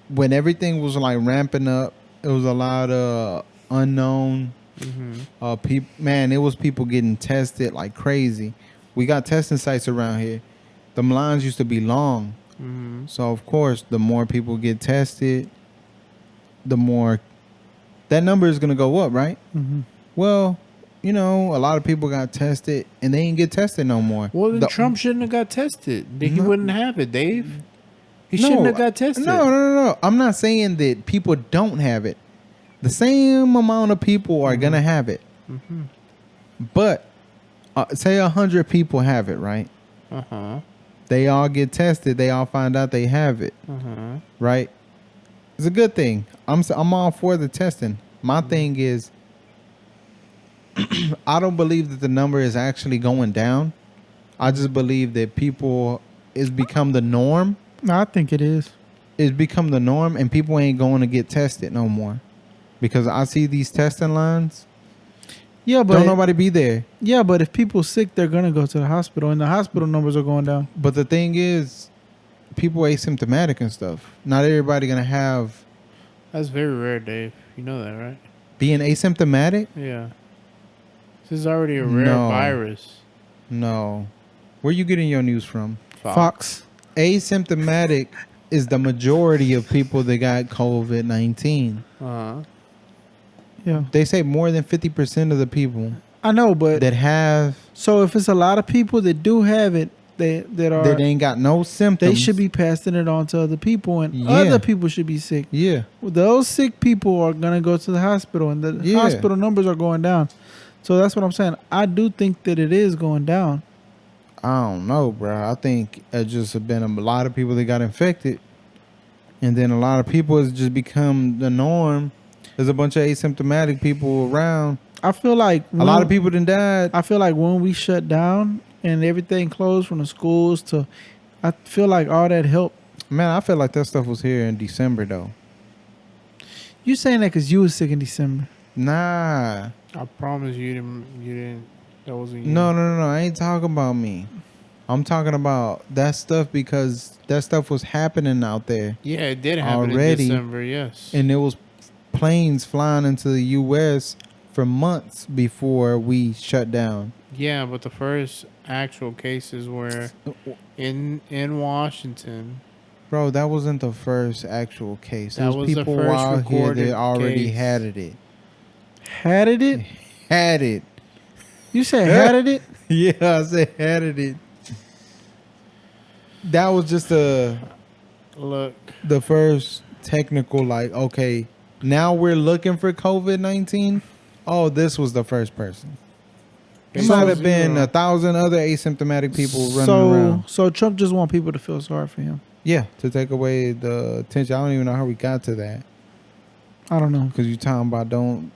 when everything was like ramping up, it was a lot of unknown people. Man, it was people getting tested like crazy. We got testing sites around here. The lines used to be long. So of course, the more people get tested, the more that number is gonna go up, right? Well, a lot of people got tested and they ain't get tested no more. Well, then Trump shouldn't have got tested. He wouldn't have it, Dave. He shouldn't have got tested. No. I'm not saying that people don't have it. The same amount of people are going to have it. But say 100 people have it, right? They all get tested. They all find out they have it. Right? It's a good thing. I'm all for the testing. My thing is, I don't believe that the number is actually going down. I just believe that it's become the norm. No, I think it is. It's become the norm, and people ain't going to get tested no more. Because I see these testing lines. Yeah, but don't nobody be there. Yeah, but if people sick, they're gonna go to the hospital, and the hospital numbers are going down. But the thing is, people asymptomatic and stuff. Not everybody gonna have. That's very rare, Dave. You know that, right? Being asymptomatic? Yeah. This is already a rare virus. No. Where you getting your news from? Fox. Asymptomatic is the majority of people that got COVID-19. Yeah. They say more than 50% of the people I know, but that have so if it's a lot of people that do have it, that ain't got no symptoms, they should be passing it on to other people, and Yeah. other people should be sick. Yeah. Those sick people are gonna go to the hospital, and the Yeah. hospital numbers are going down. So that's what I'm saying. I do think that it is going down. I don't know, bro. I think it just have been a lot of people that got infected, and then a lot of people has just become the norm. There's a bunch of asymptomatic people around. I feel like A lot of people done died. I feel like when we shut down and everything closed from the schools to, I feel like all that helped. Man, I feel like that stuff was here in December though. You saying that because you was sick in December? Nah. I promise you didn't. That wasn't you. No. I ain't talking about me. I'm talking about that stuff because that stuff was happening out there. Yeah, it did happen Already. in December. Yes. And there was planes flying into the U.S. for months before we shut down. Yeah, but the first actual cases were in Washington. Bro, that wasn't the first actual case. That There was was the people first out here recorded that already case. had it. Had it? Had it. You said had it? Yeah, I said had it. That was just the first technical, like, okay, now we're looking for COVID-19. Oh, this was the first person. There might have been 1,000 other asymptomatic people running around. So Trump just want people to feel sorry for him. Yeah, to take away the attention. I don't even know how we got to that. I don't know. Because you talking about don't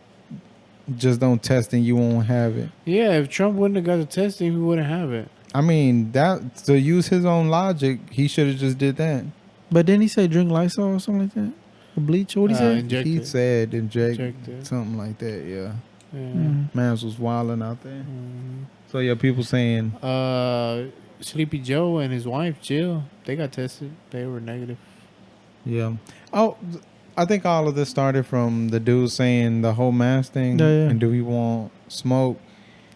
test and you won't have it. Yeah, if Trump wouldn't have got the testing, we wouldn't have it. I mean, that to use his own logic, he should have just did that. But didn't he say drink Lysol or something like that? Or bleach? What did he say? Inject He it. said inject Injected. something like that. Yeah, Yeah. Mans was wilding out there. So yeah, people saying Sleepy Joe and his wife Jill, they got tested. They were negative. yeah. Oh, I think all of this started from the dude saying the whole mask thing. Yeah. And do he want smoke?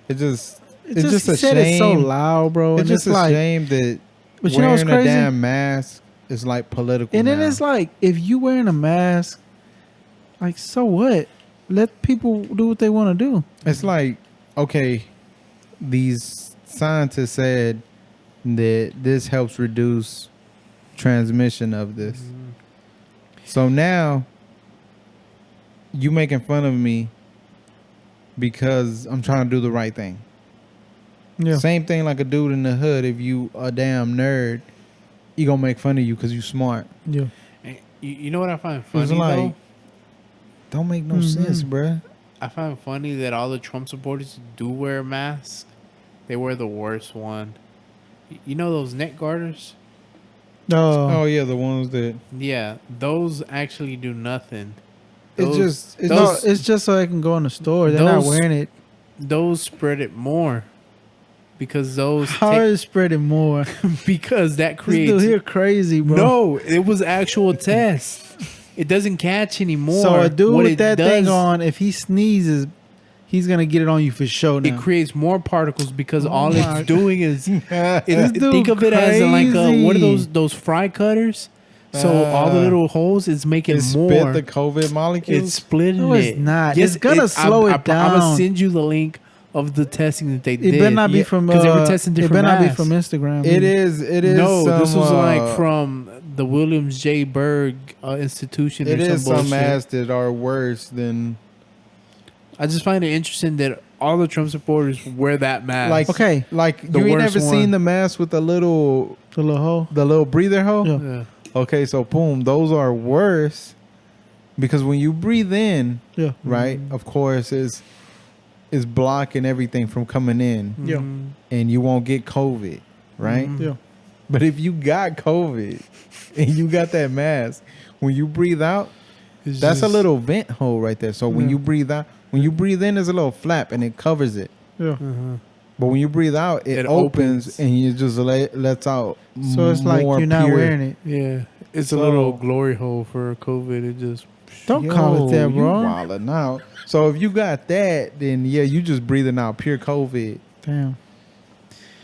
It's just He a said shame. it so loud, bro. It's And just a like, shame that but you know what's wearing a crazy? damn mask is like political. And then now. it's like, if you wearing a mask, like, so what? Let people do what they want to do. It's like, okay, these scientists said that this helps reduce transmission of this. So now you making fun of me because I'm trying to do the right thing. Yeah. Same thing like a dude in the hood. If you a damn nerd, he gonna make fun of you because you smart. Yeah. And you know what I find It's funny like, though? don't make no sense, bruh. I find funny that all the Trump supporters do wear masks. They wear the worst one. You know those neck garters? Oh yeah, the ones that Yeah, those actually do nothing. it's just so they can go in the store. They're not those- wearing it. Those spread it more. Because those How is spreading more? because that This creates dude here crazy, bro. No, it was actual test. It doesn't catch anymore. So a dude What with it that does, thing on, if he sneezes, he's gonna get it on you for sure. Now. it creates more particles because all my it's doing is This dude think of it as like what are crazy. those fry cutters? So all the little holes is making it more. spit the COVID molecules. It's splitting No, it's it. not. It's gonna slow it I'm gonna down. send you the link of the testing that they It did. better not be from because they were testing it different better not be masks. from Instagram. It is. No, this some, was like from the Williams J. Berg Institution. It or is some some bullshit. masks that are worse than I just find it interesting that all the Trump supporters wear that mask. like. Okay. like The you ain't worst never one. seen the mask with the little the little hole. breather hole. Yeah. Yeah. Okay, so boom, those are worse because when you breathe in, Yeah. right, of course, is blocking everything from coming in, Yeah. and you won't get COVID, right? Yeah. But if you got COVID and you got that mask, when you breathe out, It's that's a just- little vent hole right there. So when Yeah. you breathe out, when you breathe in, there's a little flap and it covers it. Yeah. But when you breathe out, it It opens opens. and you just lets out. So it's like more you're not pure- wearing it. Yeah, it's So- a little glory hole for COVID. It just Don't call it that, bro. You wildin' out. So if you got that, then yeah, you just breathing out pure COVID. Damn.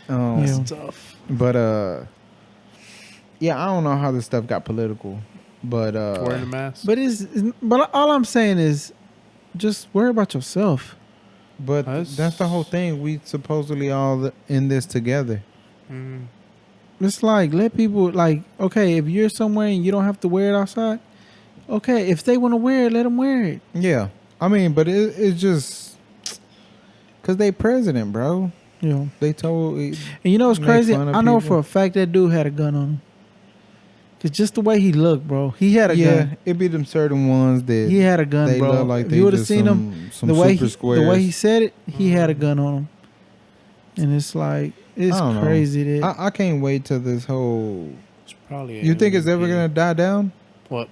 Um, Yeah. tough. But Yeah, I don't know how this stuff got political, but Wearing a mask. But all I'm saying is, just worry about yourself. but that's the whole thing. We supposedly all in this together. Mm. It's like, let people, like, okay, if you're somewhere and you don't have to wear it outside, okay, if they want to wear it, let them wear it. Yeah, I mean, but it's just because they president, bro. Yeah. They told. And you know what's Make crazy? fun of I know people. for a fact that dude had a gun on him. Cause just the way he looked, bro, he had a gun. It be them certain ones that He had a gun, they bro. look like If they you would have just seen him, some the way super he, squares. the way he said it, he had a gun on him. And it's like, it's I don't know. crazy that I can't wait till this whole. It's probably. You think it's ever gonna die down? What?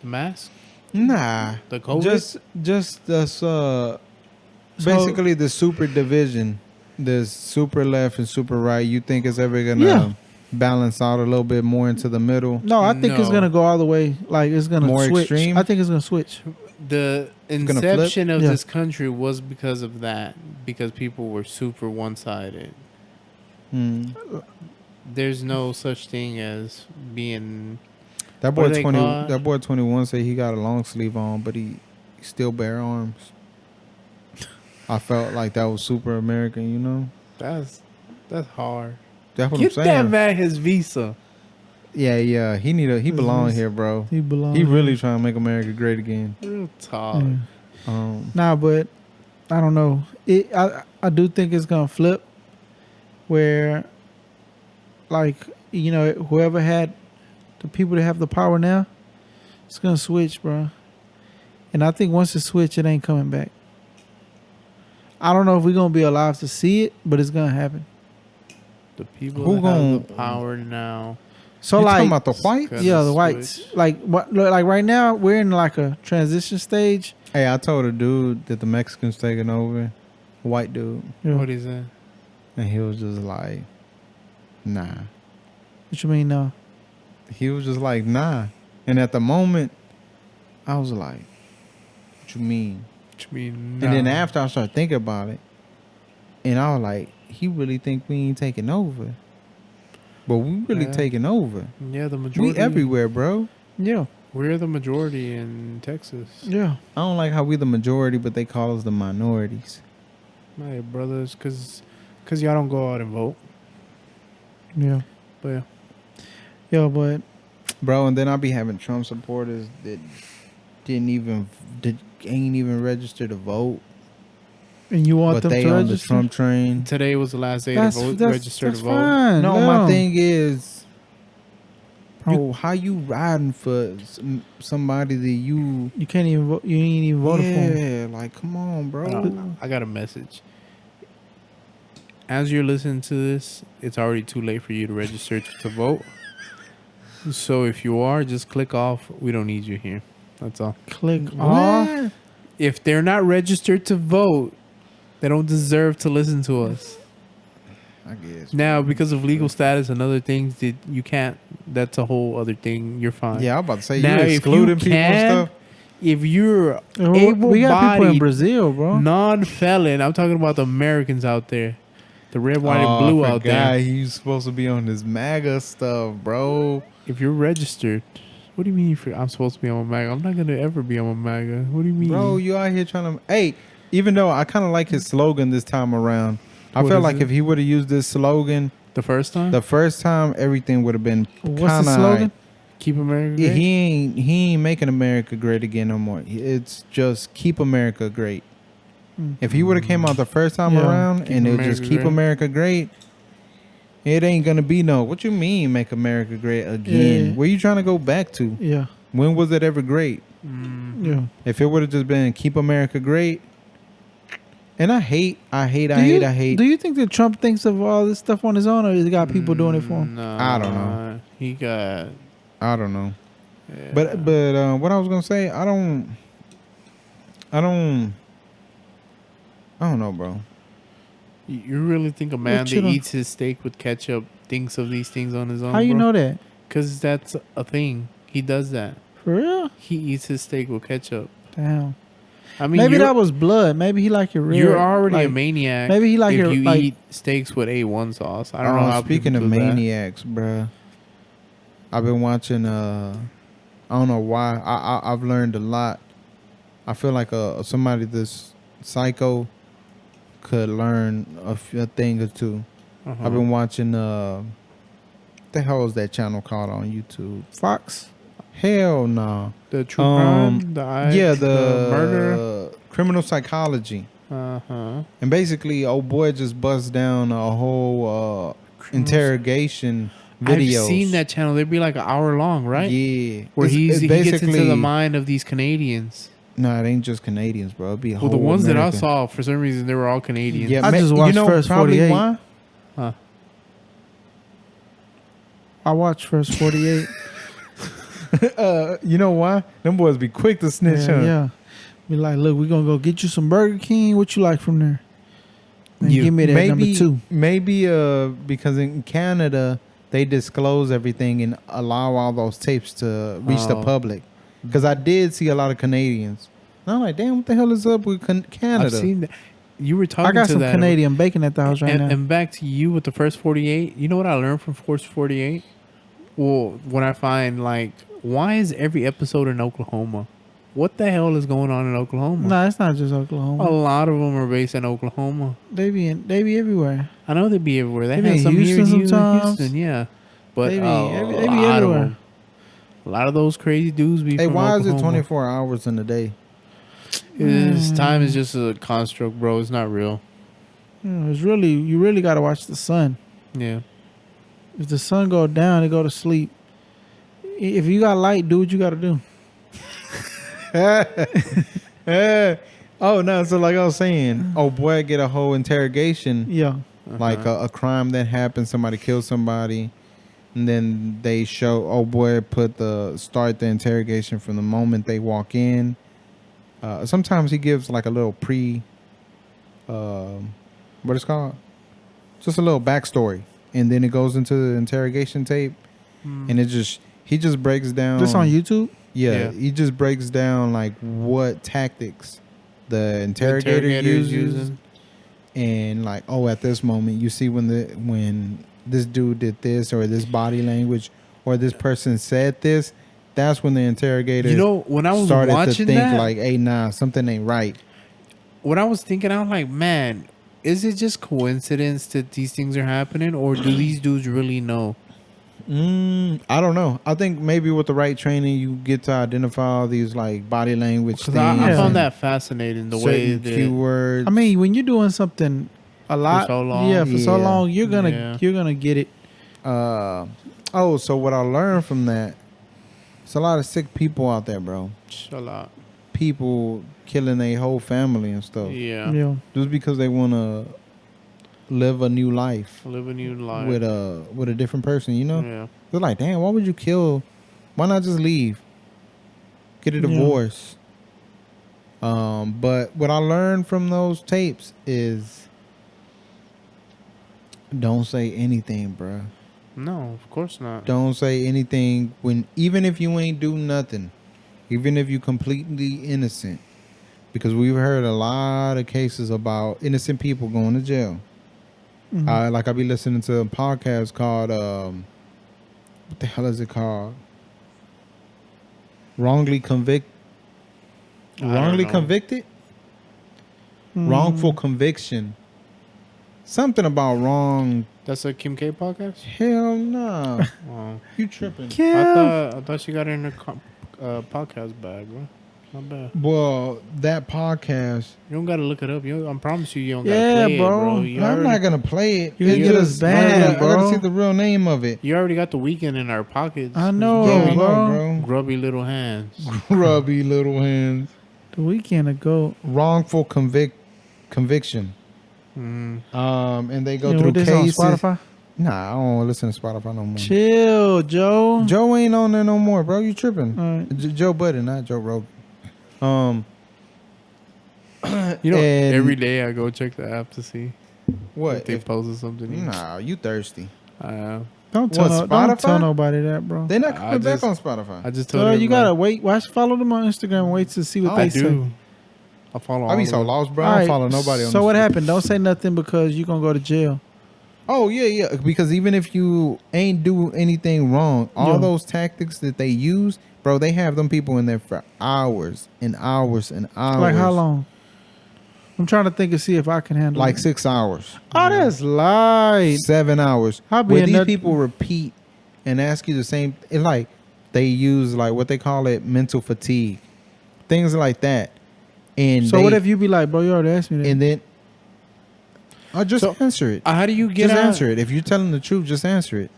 The mask? Nah. The COVID? Just this basically the super division. There's super left and super right. You think it's ever gonna balance out a little bit more into the middle? No, I think it's No. gonna go all the way. Like it's gonna More switch. extreme? I think it's gonna switch. The gonna flip? inception of Yeah. this country was because of that. Because people were super one-sided. Hmm. There's no such thing as being. That What boy do they 20. call it? That boy 21 said he got a long sleeve on, but he still bare arms. I felt like that was super American, you know. That's hard. That's what Get I'm that saying. man his visa. Yeah. He belong here, bro. He belongs. He really trying to make America great again. Real talk. Yeah. Nah, but I don't know. I do think it's gonna flip, where, like, you know, whoever had the people that have the power now, it's gonna switch, bro. And I think once it switch, it ain't coming back. I don't know if we're gonna be alive to see it, but it's gonna happen. The people Who that gon- have the power now. So You like, talking about the white? Gonna yeah, the whites. switch. Like what? Like right now, we're in like a transition stage. Hey, I told a dude that the Mexicans taking over, white dude, You know, What is that? and he was just like, nah. what you mean now? He was just like, nah. And at the moment, I was like, what you mean? What you mean? And then after I started thinking about it, and I was like, he really think we ain't taking over. But we really Yeah. taking over. Yeah, the majority. We everywhere, bro. Yeah, We're the majority in Texas. yeah. I don't like how we the majority, but they call us the minorities. My brothers, cause y'all don't go out and vote. Yeah. But yeah. Yeah, but Bro, and then I be having Trump supporters that ain't even registered to vote, and you want but them they to on the register? Trump train. Today was the last day That's, to vote, that's, register that's to vote. fine. No, let my 'em. thing is, bro, how you riding for somebody that you? You can't even vote. You ain't even voted for him. Yeah, like come on, bro. I got a message. As you're listening to this, it's already too late for you to register to vote. So if you are, just click off. We don't need you here. That's all. Click off. What? If they're not registered to vote, they don't deserve to listen to us. I guess. Now, because of legal status and other things that you can't, that's a whole other thing. You're fine. Yeah, I'm about to say Now, you if you excluding people and can, stuff. If you're We got people in able-bodied, Brazil, bro. non-felon, I'm talking about the Americans out there, the red, white, and blue out there. He's supposed to be on this MAGA stuff, bro. If you're registered, what do you mean? I'm supposed to be on my MAGA? I'm not gonna ever be on my MAGA. What do you mean, Bro, you out here trying to. Hey, even though I kind of like his slogan this time around, I What felt is like it? if he would have used this slogan The first time, the first time, everything would have been What's kind the of. slogan? keep America Yeah, great. he ain't making America great again no more. It's just keep America great. If he would have came out the first time Yeah. around Keep and it was America just keep great. America great, it ain't gonna be no. What you mean make America great again? Yeah. Where you trying to go back to? Yeah, When was it ever great? yeah. If it would have just been keep America great, and I hate. Do you think that Trump thinks of all this stuff on his own, or he got people doing it for him? No, I don't know. He got. I don't know. Yeah. But what I was gonna say, I don't know, bro. You really think a man What you that don't- eats his steak with ketchup thinks of these things on his own? How you know that? Because that's a thing. He does that. For real? He eats his steak with ketchup. Damn. I mean, Maybe you're, that was blood. Maybe he like your real. you're already like, a maniac. maybe he like if your you like. eat steaks with A1 sauce. I don't know how Speaking people of do that. maniacs, bruh, I've been watching. I don't know why. I've learned a lot. I feel like somebody this psycho could learn a thing or two. I've been watching. What the hell is that channel called on YouTube? Fox. Hell no. The true crime. The murder. Criminal psychology. And basically, old boy just busts down a whole interrogation video. I've seen that channel. They'd be like an hour long, right? Yeah. Where he gets into the mind of these Canadians. No, it ain't just Canadians, bro. It'd be a whole the ones American. that I saw, for some reason, they were all Canadians. Yeah, I just watched first probably 48. why? Huh. I watched first 48. You know why? Them boys be quick to snitch, huh? Yeah. Be like, look, we're gonna go get you some Burger King. What you like from there? And give me that number 2. Maybe because in Canada they disclose everything and allow all those tapes to reach the public. Because I did see a lot of Canadians. And I'm like, damn, what the hell is up with Canada? I've seen that. You were talking I got to some that. Canadian bacon at the house right now. And back to you with the first 48. You know what I learned from first 48? Well, when I find, like, why is every episode in Oklahoma? What the hell is going on in Oklahoma? No, it's not just Oklahoma. A lot of them are based in Oklahoma. They be everywhere. I know they be everywhere. They be have in some here in Houston sometimes. Houston, yeah. But They be a lot of everywhere. them. A lot of those crazy dudes be Hey, from why Oklahoma. is it 24 hours in a day? This time is just a construct, bro. It's not real. It's really, you really got to watch the sun. Yeah. If the sun go down, it go to sleep. If you got light, do what you got to do. Oh no! So like I was saying, oh boy, get a whole interrogation. Yeah. Like a crime that happened, somebody killed somebody, and then they show oh boy start the interrogation from the moment they walk in. Sometimes he gives like a little what it's called, just a little backstory, and then it goes into the interrogation tape, and he just breaks down. This on YouTube? Yeah, he just breaks down like what tactics the interrogator uses. And like, oh, at this moment, you see when this dude did this, or this body language, or this person said this, that's when the interrogator, when I was started watching to think that, like, hey, nah, something ain't right. When I was thinking, I was like, man, is it just coincidence that these things are happening, or do these dudes really know? I don't know. I think maybe with the right training, you get to identify all these like body language things. I found that fascinating, the way that keywords. I mean, when you're doing something a lot, so long. so long, you're gonna get it. So what I learned from that, it's a lot of sick people out there, bro. A lot. People killing their whole family and stuff. Yeah. Just because they want to live a new life. Live a new life. With a different person, you know? Yeah. They're like, damn, why would you kill? Why not just leave? Get a divorce. But what I learned from those tapes is don't say anything, bro. No, of course not. Don't say anything even if you ain't do nothing. Even if you completely innocent. Because we've heard a lot of cases about innocent people going to jail. Mm-hmm. Like I be listening to a podcast called what the hell is it called? Wrongfully convicted? Wrongful conviction. Something about wrong. That's a Kim K podcast? Hell no. Oh. You tripping. I thought she got it in her podcast bag, bro. Not bad. Well, that podcast. You don't got to look it up. I promise you don't got to play it, bro. I'm not going to play it. You get us banned, bro. I got to see the real name of it. You already got The Weeknd in our pockets. I know, bro. Grubby little hands. Grubby little hands. The Weeknd ago. Wrongful conviction. And they go through cases. On Spotify? Nah, I don't listen to Spotify no more. Chill, Joe. Joe ain't on there no more, bro. You tripping? Right. Joe Budden, not Joe Rogan. Every day I go check the app to see what if they posted something. Nah, you thirsty. Don't tell nobody that, bro. They're not coming back on Spotify. I just told you gotta wait. Follow them on Instagram and wait to see what they say. I follow. I be so lost, bro. I don't follow nobody on. So what happened? Don't say nothing because you're gonna go to jail. Oh yeah. Because even if you ain't do anything wrong, all Yeah. those tactics that they use, bro, they have them people in there for hours and hours and hours. Like how long? I'm trying to think and see if I can handle Like it. 6 hours, Oh, that's light. 7 hours. I'll be Where in these that- people repeat and ask you the same. It's like they use like what they call it, mental fatigue, things like that. And So they, what if you be like, bro, you already asked me that. and then I just So, answer it. How do you get Just out? answer it. If you're telling the truth, just answer it.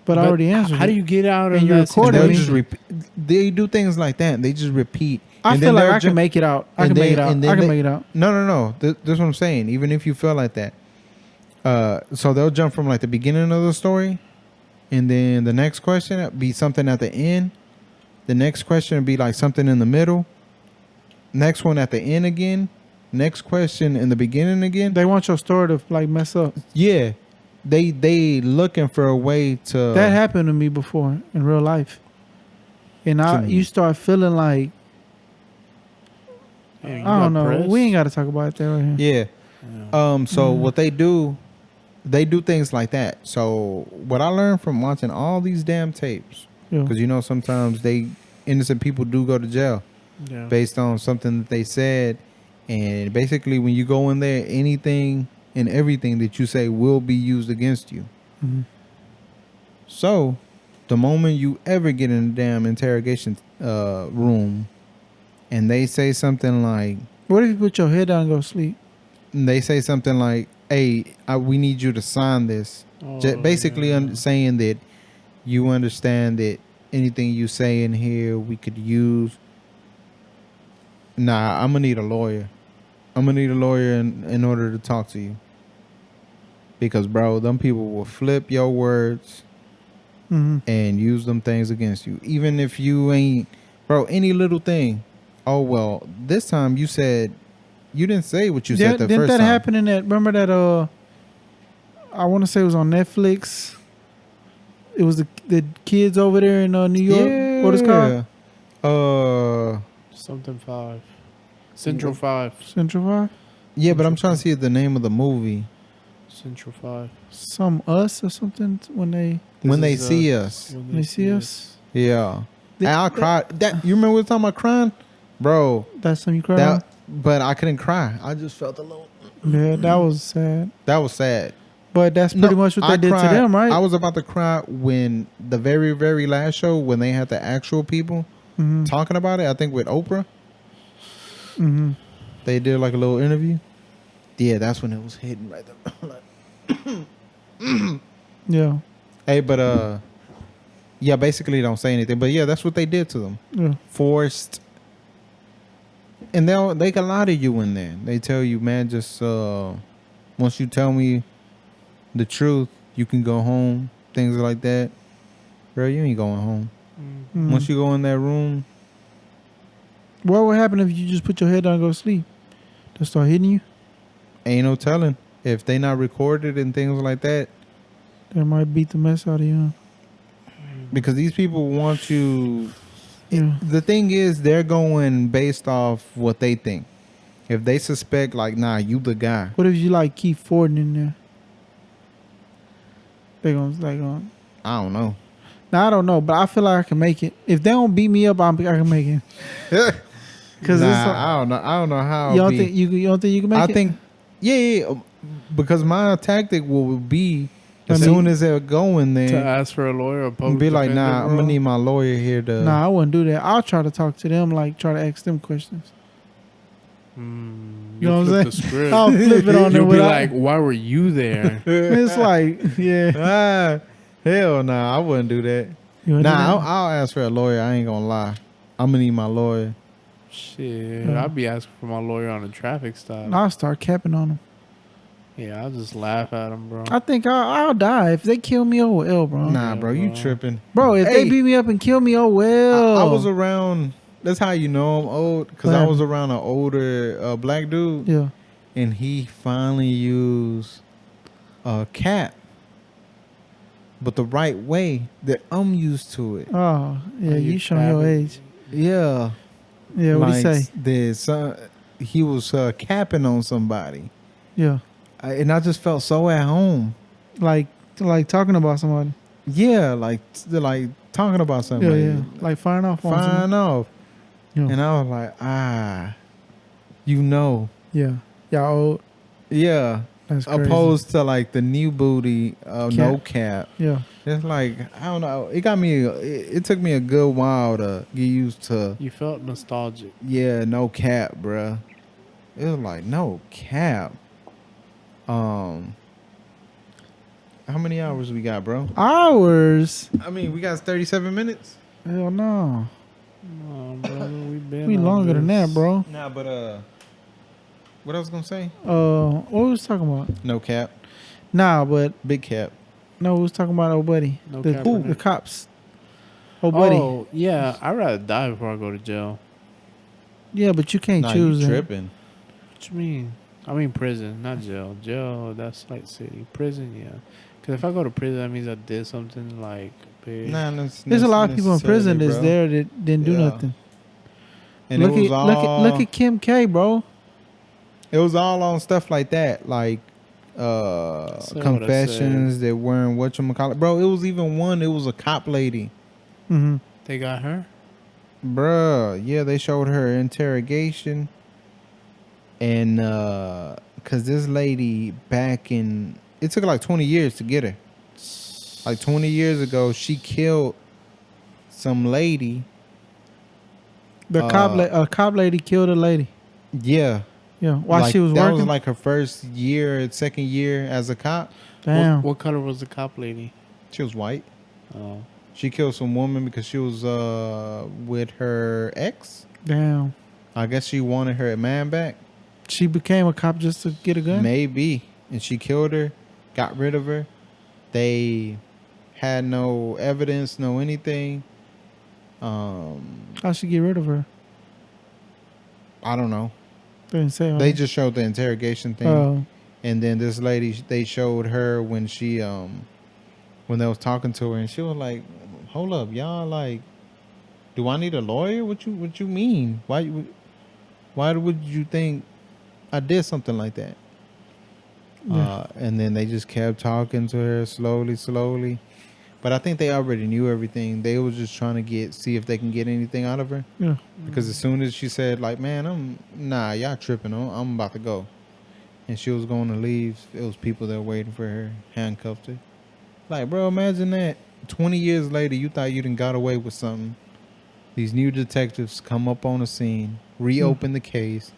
but I already answered How it. do you get out of And you that recorded They'll me. just repeat. They do things like that. They just repeat. I And feel then like they'll I can ju- make it out. I and can make it then- out. and then I can they- make it out. No. That's what I'm saying. Even if you feel like that, so they'll jump from like the beginning of the story, and then the next question will be something at the end. The next question will be like something in the middle. Next one at the end again. Next question in the beginning again. They want your story to like mess up. Yeah, they looking for a way to. That happened to me before in real life, and you start feeling like Damn, you I got don't know. pressed? We ain't got to talk about that right here. Yeah. So what they do things like that. So what I learned from watching all these damn tapes, Yeah. because you know sometimes innocent people do go to jail Yeah. based on something that they said, and basically when you go in there, anything and everything that you say will be used against you. Mhm. So the moment you ever get in a damn interrogation room, and they say something like. What if you put your head down and go to sleep? They say something like, "Hey, we need you to sign this." Basically, saying that you understand that anything you say in here we could use. Nah, I'm gonna need a lawyer. I'm gonna need a lawyer in order to talk to you. Because, bro, them people will flip your words Mm-hmm. and use them things against you, even if you ain't, bro. Any little thing. Oh well, this time you said. You didn't say what you said the Didn't first that time. happen in that? Remember that? I want to say it was on Netflix. It was the kids over there in New York. Yeah. What it's called? Something 5. Central 5. Central Five. Yeah, but I'm trying to see the name of the movie. Central 5. Some Us or something when they When they see us. When they see us. Yeah. Th- And I cried. That you remember we were talking about crying? Bro, That's something you cried on? but I couldn't cry. I just felt a little. Yeah, that was sad. That was sad. But that's pretty much what I they did cried. to them, right? I was about to cry when the very, very last show, when they had the actual people Mm-hmm. talking about it, I think with Oprah. Mm-hmm. They did like a little interview. Yeah, that's when it was hitting right there. Yeah. Hey, but yeah, basically don't say anything. But yeah, that's what they did to them. Yeah. Forced. And they can lie to you in there. They tell you, man, just once you tell me the truth, you can go home. Things like that. Bro, you ain't going home. Mhm. Once you go in that room, What would happen if you just put your head down and go to sleep? They'll start hitting you? ain't no telling. If they not recorded and things like that, They might beat the mess out of you. because these people want you. Yeah. The thing is, they're going based off what they think. If they suspect, like, nah, you the guy. What if you like keep Ford in there? They gonna I don't know. Now I don't know, but I feel like I can make it. If they don't beat me up, I can make it. Because I don't know. I don't know how. you don't think you don't think you can make I it? think, yeah, because my tactic will be as I mean- soon as they're going To there, ask for a lawyer, a public be like, defender, nah, I'm bro. gonna need my lawyer here to. Nah, I wouldn't do that. I'll try to talk to them, like try to ask them questions. You know what I'm flip the saying? script. I'll flip it on them. You'll be without- like, why were you there? it's like, yeah. Ah, hell nah, I wouldn't do that. You wanna do Nah, that? I'll ask for a lawyer. I ain't gonna lie. I'm gonna need my lawyer. Shit, Yeah. I'd be asking for my lawyer on a traffic stop. I'll start capping on them. Yeah, I'll just laugh at him, bro. I think I'll die if they kill me. Oh well, bro. Nah, Yeah, bro, you bro. tripping. Bro, if they Hey. beat me up and kill me, oh well. I was around. That's how you know I'm old, because What I was happened? around an older black dude, Yeah. and he finally used a cap, but the right way that I'm used to it. Oh yeah, you showing your capping? age. Yeah. Yeah, what he say? He was capping on somebody. Yeah. and I just felt so at home. Like talking about somebody. Yeah, like talking about somebody. Yeah. Like firing off on Firing somebody. off. Yeah. And I was like, you know. Yeah. Y'all old. Yeah. That's crazy. Opposed to like the new booty, no cap. Yeah. It's like, I don't know. It got me, it took me a good while to get used to. You felt nostalgic. Yeah, no cap, bruh. It was like, no cap. How many hours we got, bro? Hours? I mean, we got 37 minutes. Hell no. Oh, brother, We longer than that, bro. Nah, but what I was gonna say? What we was talking about? No cap, Nah, but big cap. no, we was talking about old buddy. No The cap who? or The not. cops. Old buddy. Oh, yeah. I'd rather die before I go to jail. Yeah, but you can't Nah, choose. you it. tripping? What you mean? I mean prison, not jail. Jail, that's like city. Prison, yeah. Because if I go to prison, that means I did something like big. Nah, There's a lot of people in prison that's there that didn't do Yeah. nothing. And Look it was at all look at Kim K, bro. It was all on stuff like that, like Say what I confessions that weren't whatchamacallit. Bro, it was even one. It was a cop lady. Mm-hmm. They got her? Bruh, yeah, they showed her interrogation. And because this lady back in, it took like 20 years to get her. Like 20 years ago, she killed some lady. A cop lady killed a lady. Yeah. Yeah, while like, she was that working. was like her first year, second year as a cop. Damn. What color was the cop lady? She was white. Oh. She killed some woman because she was with her ex. Damn. I guess she wanted her man back. She became a cop just to get a gun. Maybe. And she killed her, got rid of her. They had no evidence, no anything. How'd she get rid of her? I don't know. They didn't say. They just showed the interrogation thing. Oh. And then this lady, they showed her when she when they was talking to her, and she was like, "Hold up, y'all, like, do I need a lawyer? What you mean? Why would you think I did something like that?" Yeah. And then they just kept talking to her slowly. But I think they already knew everything. They was just trying to see if they can get anything out of her. Yeah. Because as soon as she said, like, "Man, y'all tripping. I'm about to go," and she was going to leave, it was people there waiting for her, handcuffed her. Like, bro, imagine that. 20 years later, you thought you done got away with something. These new detectives come up on the scene, reopen the case.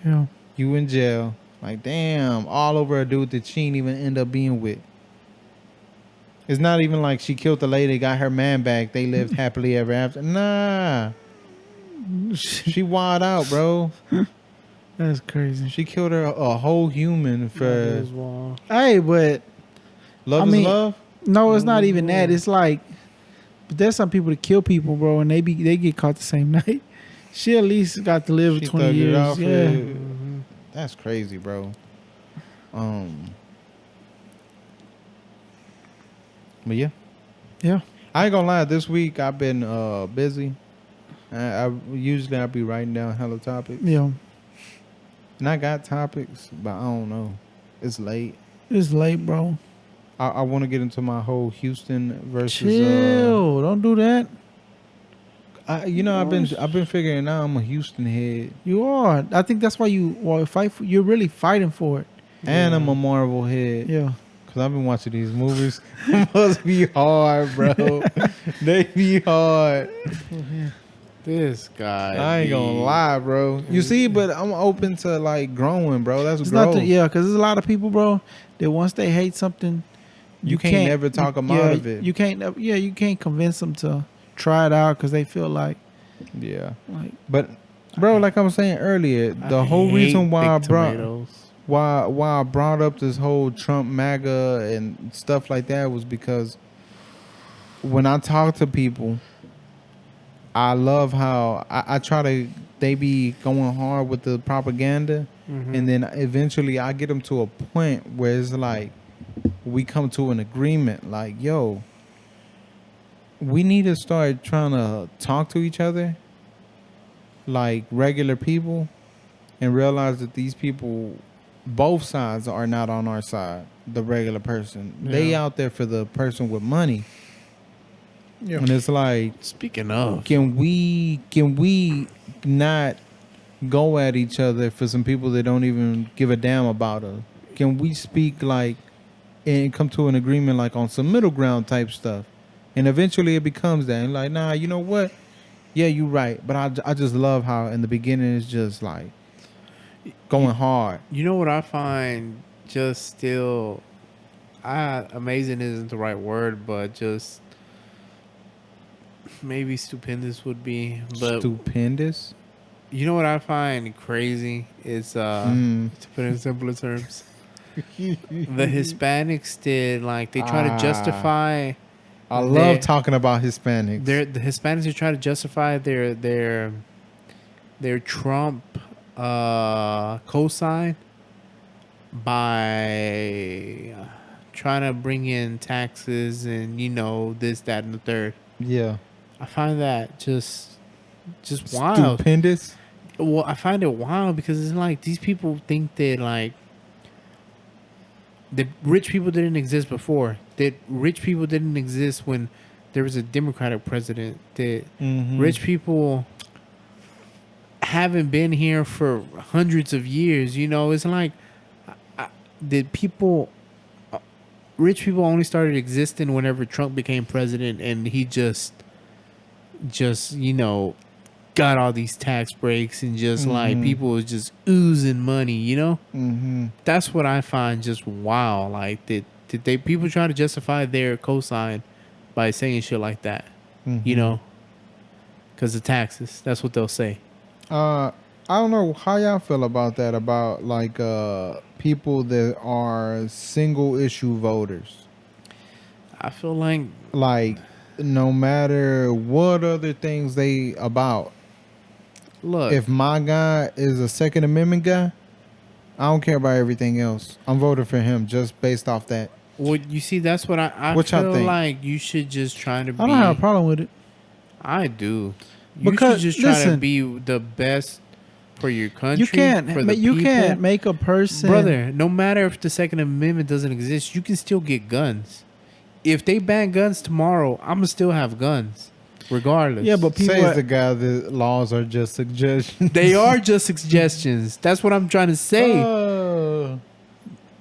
Yeah. You in jail. Like, damn, all over a dude that she didn't even end up being with. It's not even like she killed the lady, got her man back, they lived happily ever after. Nah. She wild out, bro. That's crazy. She killed a whole human for Hey, but love is love. no, it's not even that. It's like, but there's some people that kill people, bro, and they get caught the same night. She at least got to live She 20 thugged it years. out for Yeah. it. That's crazy, bro. But yeah. Yeah. I ain't gonna lie, this week I've been busy. I usually I'll be writing down hella topics. Yeah. And I got topics, but I don't know. It's late. It's late, bro. I want to get into my whole Houston versus. Chill. Don't do that. I've been figuring out I'm a Houston head, You are. I think that's why you fight. You're really fighting for it. and I'm a Marvel head. Yeah. Cause I've been watching these movies. It must be hard, bro. They be hard. This guy. I ain't gonna lie, bro. You see, but I'm open to like growing, bro. That's It's growth. not because there's a lot of people, bro, that once they hate something, You can't never talk them out of it. You can't. Yeah, you can't convince them to try it out because they feel like Yeah, like but bro, like I was saying earlier, the whole reason why I brought up this whole Trump MAGA and stuff like that was because when I talk to people, I love how I try to, they be going hard with the propaganda, and then eventually I get them to a point where it's like we come to an agreement, like, yo, we need to start trying to talk to each other like regular people and realize that these people both sides are not on our side. The regular person, they out there for the person with money. Yeah. And it's like, Speaking of, can we not go at each other for some people that don't even give a damn about us? Can we speak like and come to an agreement like on some middle ground type stuff? And eventually it becomes that. And like, nah, you know what? Yeah, you're right. But I just love how in the beginning it's just like going hard. you know what I find just still, amazing isn't the right word, but just maybe stupendous would be. But Stupendous. you know what I find crazy is, to put it in simpler terms, the Hispanics did like they try to justify. I love talking about Hispanics. The Hispanics are trying to justify their Trump cosign by trying to bring in taxes and this, that, and the third. Yeah. I find that just wild. Stupendous. Well, I find it wild because it's like these people think that like the rich people didn't exist before. That rich people didn't exist when there was a Democratic president. That rich people haven't been here for hundreds of years. It's like that people, rich people only started existing whenever Trump became president, and he just got all these tax breaks and just like people was just oozing money. That's what I find just wow. Like did they people try to justify their cosign by saying shit like that? Because of taxes. That's what they'll say. I don't know how y'all feel about that. About like people that are single issue voters. I feel like no matter what other things they about. Look, if my guy is a Second Amendment guy, I don't care about everything else. I'm voting for him just based off that. well, you see, that's what I What y'all feel think? like you should just try to be. I don't have a problem with it. I do. You Because, should just try to listen, be the best for your country. You can't. for the You people. can't make a person, Brother, no matter if the Second Amendment doesn't exist, you can still get guns. If they ban guns tomorrow, I'm gonna still have guns, regardless. Yeah, but people. Says the guy that laws are just suggestions. they are just suggestions. That's what I'm trying to say.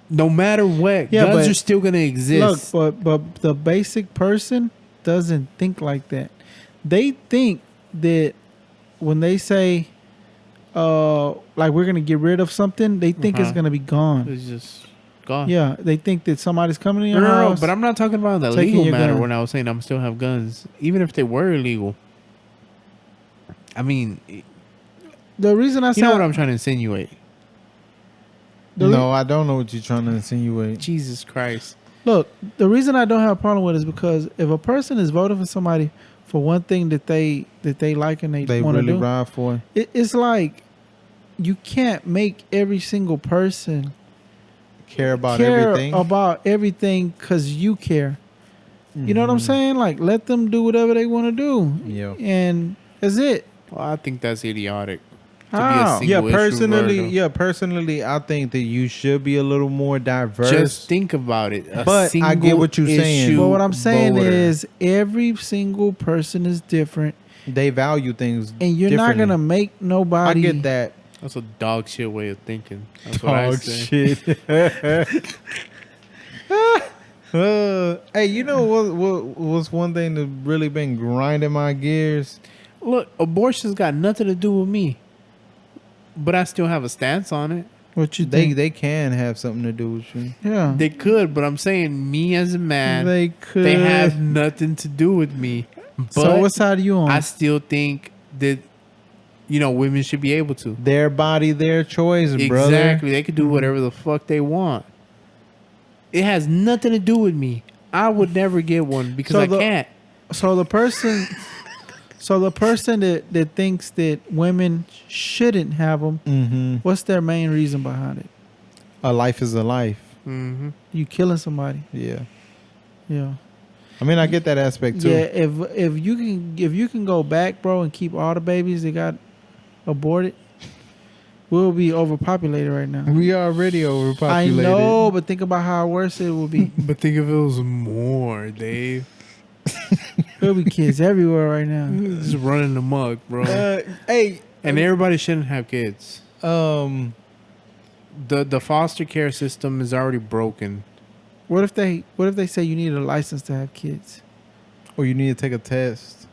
No matter what, Yeah, guns but are still gonna exist. Look, but the basic person doesn't think like that. They think that when they say, like we're gonna get rid of something, they think it's gonna be gone. It's just gone. Yeah, they think that somebody's coming in your No, house. but I'm not talking about the taking legal your matter gun. when I was saying I'm still have guns, even if they were illegal. I mean, The reason I you said know what I'm trying to insinuate. No, I don't know what you're trying to insinuate. Jesus Christ. Look, the reason I don't have a problem with it is because if a person is voting for somebody for one thing that they like and they want to really do, ride for it. it's like you can't make every single person Care about care everything. about everything because you care. You know what I'm saying? Like, let them do whatever they want to do. Yeah. And that's it. Well, I think that's idiotic. How? Yeah, single issue voter. personally, I think that you should be a little more diverse. Just think about it. But I get what you're saying. single-issue But what I'm saying voter. is every single person is different. They value things And you're not differently. going to make I nobody. get that. That's a dog shit way of thinking. That's what I Dog say. shit. Hey, you know what's one thing that really been grinding my gears? Look, abortion's got nothing to do with me, but I still have a stance on it. What you think? They can have something to do with you. Yeah. They could, but I'm saying me as a man, They could. they have nothing to do with me. But So what side are you on? I still think that women should be able to. Their body, their choice, brother. Exactly, they could do whatever the fuck they want. It has nothing to do with me. I would never get one because So I the- can't. So the person that thinks that women shouldn't have them, Mm-hmm. what's their main reason behind it? A life is a life. Mm-hmm. You killing somebody. Yeah. Yeah. I mean, I get that aspect too. Yeah. If you can go back, bro, and keep all the babies that got aborted, we'll be overpopulated right now. We already I overpopulated. know, but think about how worse it will be. But think if it was more, Dave. There'll be kids everywhere right now. Just running amok, bro. Hey, And everybody shouldn't have kids. um, The foster care system is already broken. What if they say you need a license to have kids? or you need to take a test.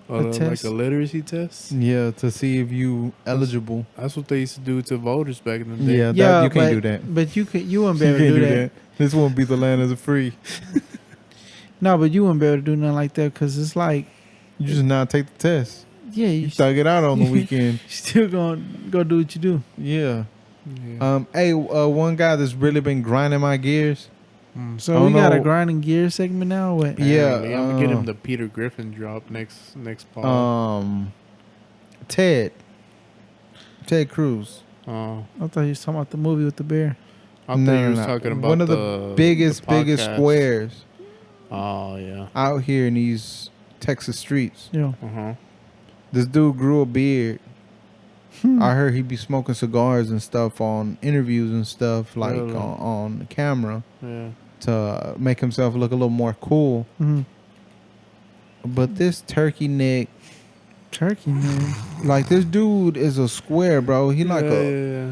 Like test? a literacy test. Yeah, to see if you eligible. That's what they used to do to voters back in the day. Yeah, Yeah, you can't but- do that. But you wouldn't be You able to can't do do that. that. This won't be the land of the free. No, but you wouldn't be able to do nothing like that because it's like, You just not take the test. yeah, You you thug it out on the weekend. still gonna go do what you do. Yeah. Yeah. Hey, one guy that's really been grinding my gears. So I we don't got a know. grinding gear segment now. Or what? Yeah, Apparently. I'm gonna get him the Peter Griffin drop next fall. Ted Cruz. Oh, I thought you was talking about the movie with the bear. I thought you was talking about one of the biggest podcast. squares Oh yeah. out here in these Texas streets. Yeah. Uh-huh. This dude grew a beard. I heard he be smoking cigars and stuff on interviews and stuff, like Really? on camera, Yeah. to make himself look a little more cool. Mm-hmm. But this turkey neck, Turkey, man. like this dude is a square, bro. He like yeah.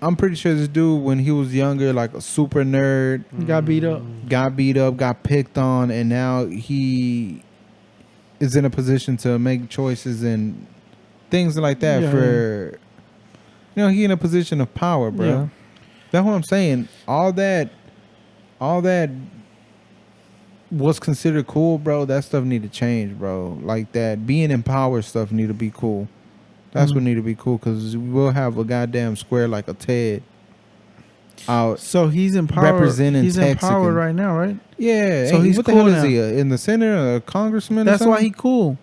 I'm pretty sure this dude when he was younger, like a super nerd, He got beat up. got picked on, and now he is in a position to make choices and things like that Yeah. for, he in a position of power, bro. Yeah. That's what I'm saying. All that what's considered cool, bro, that stuff need to change, bro. Like that being in power stuff need to be cool. That's what need to be cool, because we'll have a goddamn square like a Ted out. So he's in power. Representing He's in Texican. power right now, right? Yeah. So he's what the cool hell now. is he? In the Senate, a congressman? That's or why something? he cool.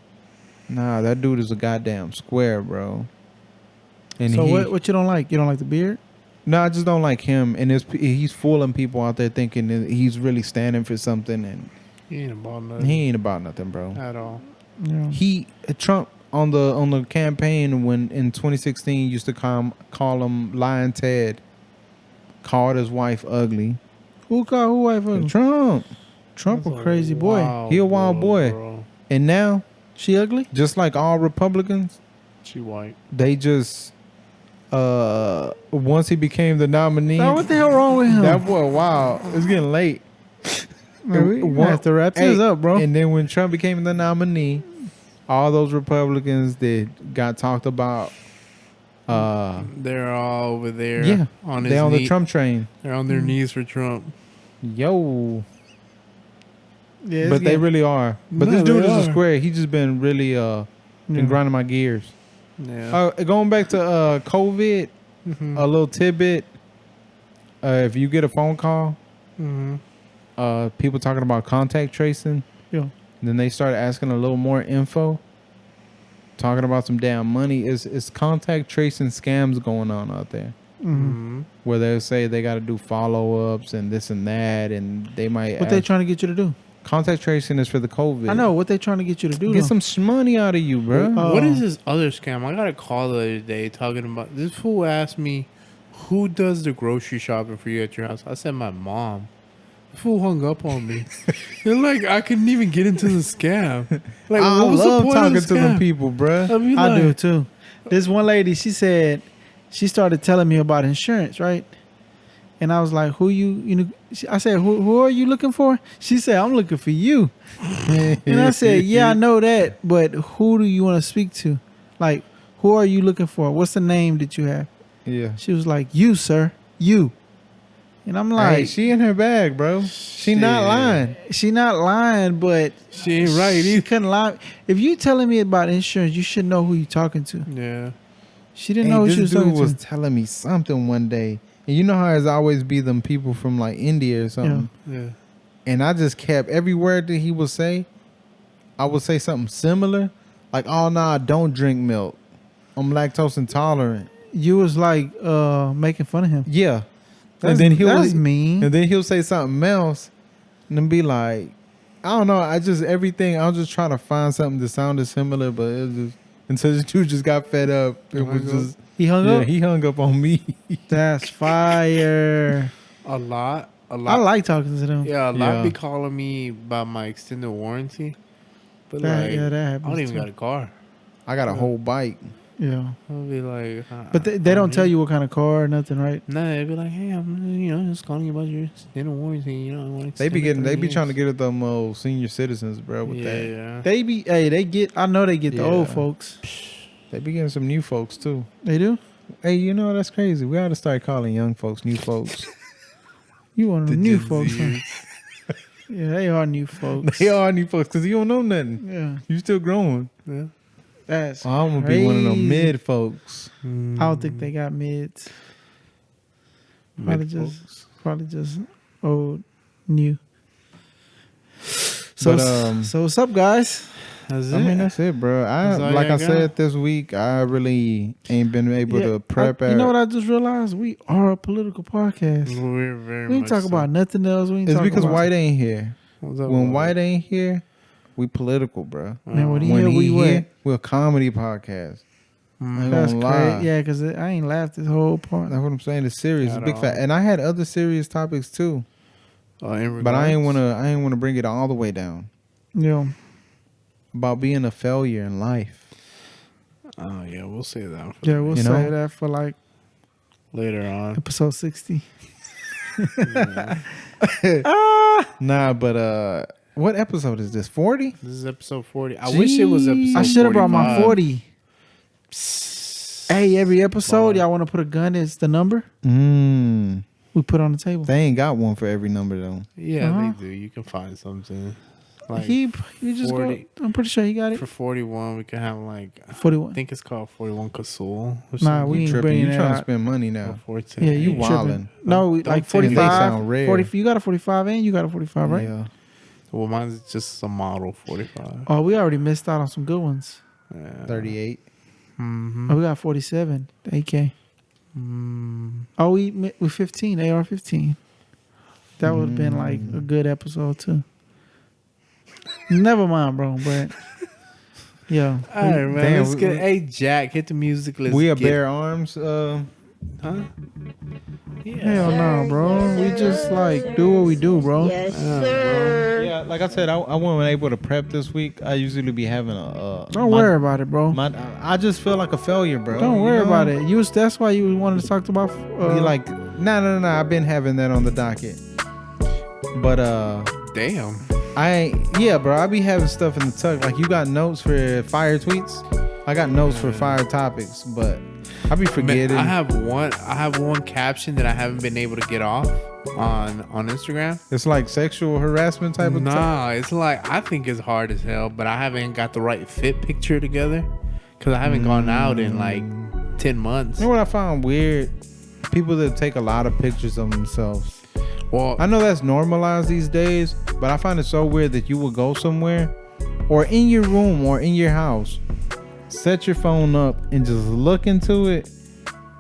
Nah, that dude is a goddamn square, bro. And So he, what you don't like? You don't like the beard? No, I just don't like him. And he's fooling people out there thinking that he's really standing for something, and He ain't about nothing he ain't about nothing, bro. at all. Yeah. Trump on the campaign when in 2016 used to call him Lying Ted, called his wife ugly. Who called who wife ugly? Trump. Trump That's a crazy boy. wild He a wild boy. bro. And now, She ugly? just like all Republicans, She white. they just once he became the nominee, Oh, what the hell wrong with him? that boy, wow, it's getting late. Man, we gonna have to wrap this up, bro. And then when Trump became the nominee, all those Republicans that got talked about, They're all over there. yeah, On they his on the knee- Trump train. They're on their knees for Trump. Yo, Yeah, it's but they getting- really are. But No, this dude they is a are. square. He just been really been grinding my gears. Yeah. Going back to COVID, Mhm. a little tidbit. If you get a phone call, Mhm. people talking about contact tracing, Yeah. then they started asking a little more info, talking about some damn money. It's contact tracing scams going on out there, Mhm. where they say they got to do follow-ups and this and that, and they might What they trying to get you to do? contact tracing is for the COVID. I know what they trying to get you to do. Get though. some money out of you, bro. What is this other scam? I got a call the other day talking about this fool asked me, "Who does the grocery shopping for you at your house?" I said, "My mom." The fool hung up on me. They're like, I couldn't even get into the scam. Like, I what was the love point talking of to the them scam? people, bro. I mean, I like, do too. This one lady, she said, she started telling me about insurance, right? And I was like, "Who I said, "Who are you looking for?" She said, "I'm looking for you." And I said, "Yeah, I know that, but who do you want to speak to? Like, who are you looking for? What's the name that you have?" Yeah. She was like, "You, sir, you." And I'm like, Hey, she in her bag, bro. She not Shit. lying. she not lying, but She ain't right She either. couldn't lie. If you telling me about insurance, you should know who you talking to. Yeah. She didn't know who This she was dude talking was to. telling me something one day, and you know how it's always be them people from like India or something. Yeah. And I just kept every word that he would say, I would say something similar, like, "Oh no, I don't drink milk. I'm lactose intolerant." You was like making fun of him. Yeah. That's, and then that's mean. And then he'll say something else, and then be like, I don't know. I just everything. I was just trying to find something that sounded similar, but it was just until the dude just got fed up. It was just He hung up. He hung up on me. That's fire. A lot. I like talking to them. Yeah, a lot Yeah. be calling me about my extended warranty. But That- like, yeah, that I happens don't even too. got a car. I got a whole bike. Yeah, I'll be like, but they don't tell you what kind of car or nothing, right? No, they'd be like, hey, I'm just calling you about your extended warranty. I want to They be trying to get at them senior citizens, bro. With that, Yeah. I know they get the old Yeah. folks. they be getting some new folks too. They do. Hey, you know that's crazy. We ought to start calling young folks new folks. You one of the The new Gen folks? Huh? Zers. Yeah, they are new folks. They are new folks because you don't know nothing. Yeah, You still growing. Yeah. that's. I'm gonna be one of them crazy. mid folks. I don't think they got mids. Probably just old, new. So But, so what's up, guys? That's I it. mean, that's it, bro. That's all Like y'all I got? said this week, I really ain't been able to prep. You know what I just realized? We are a political podcast. We're very We ain't much talk so. about nothing else. We ain't It's talk because about White ain't here. What's up, When White? White ain't here, we political, bro. Man, what he When here, we he what? here, we're a comedy podcast. I ain't That's gonna lie. crazy. Yeah, because I ain't laughed this whole part. That's what I'm saying. It's serious. It's At big all. fat. And I had other serious topics too, but I ain't wanna bring it all the way down Yeah. about being a failure in life. Oh yeah, we'll say that. For Yeah, we'll You say know? that for like later on. episode 60. Nah, but what episode is this? 40? This is episode 40. I wish it was episode. I should have brought my 45. 40. Hey, every episode, y'all want to put a gun as the number? We put on the table. They ain't got one for every number though. Yeah, Uh-huh. they do. You can find something. Like He just 40. go. I'm pretty sure he got it. for 41, we can have like I 41. think it's called 41 Kasul. Nah, we You ain't tripping. bringing You that trying to out. spend money now. 14. Yeah, you You tripping. wildin'. No, Don't like tell me they 45. sound rare. 40. You got a 45 and you got a 45, right? Yeah. Well, mine's just a model 45. Oh, we already missed out on some good ones. Yeah. 38. Mm-hmm. Oh, we got 47. The AK. Oh, we 15. AR-15. That would have been like a good episode too. Never mind, bro. But yeah, All right, man. Damn, Let's get. Hey, Jack, hit the music. Let's We a get, Bear Arms. Huh? hell no, bro. We just like do what we do, bro. Yes, sir. Yeah, like I said, I wasn't able to prep this week. I usually be having a. Don't worry about it, bro. I just feel like a failure, bro. Don't worry You know? about it. That's why you wanted to talk about. You like, no. I've been having that on the docket. But Damn. yeah, bro. I be having stuff in the tuck. Like you got notes for fire tweets. I got notes for fire topics, but I be forgetting. I have one caption that I haven't been able to get off on Instagram. It's like sexual harassment type of stuff. Nah, it's like I think it's hard as hell, but I haven't got the right fit picture together because I haven't gone out in like 10 months. You know what I found weird? People that take a lot of pictures of themselves. Well, I know that's normalized these days, but I find it so weird that you would go somewhere or in your room or in your house, set your phone up and just look into it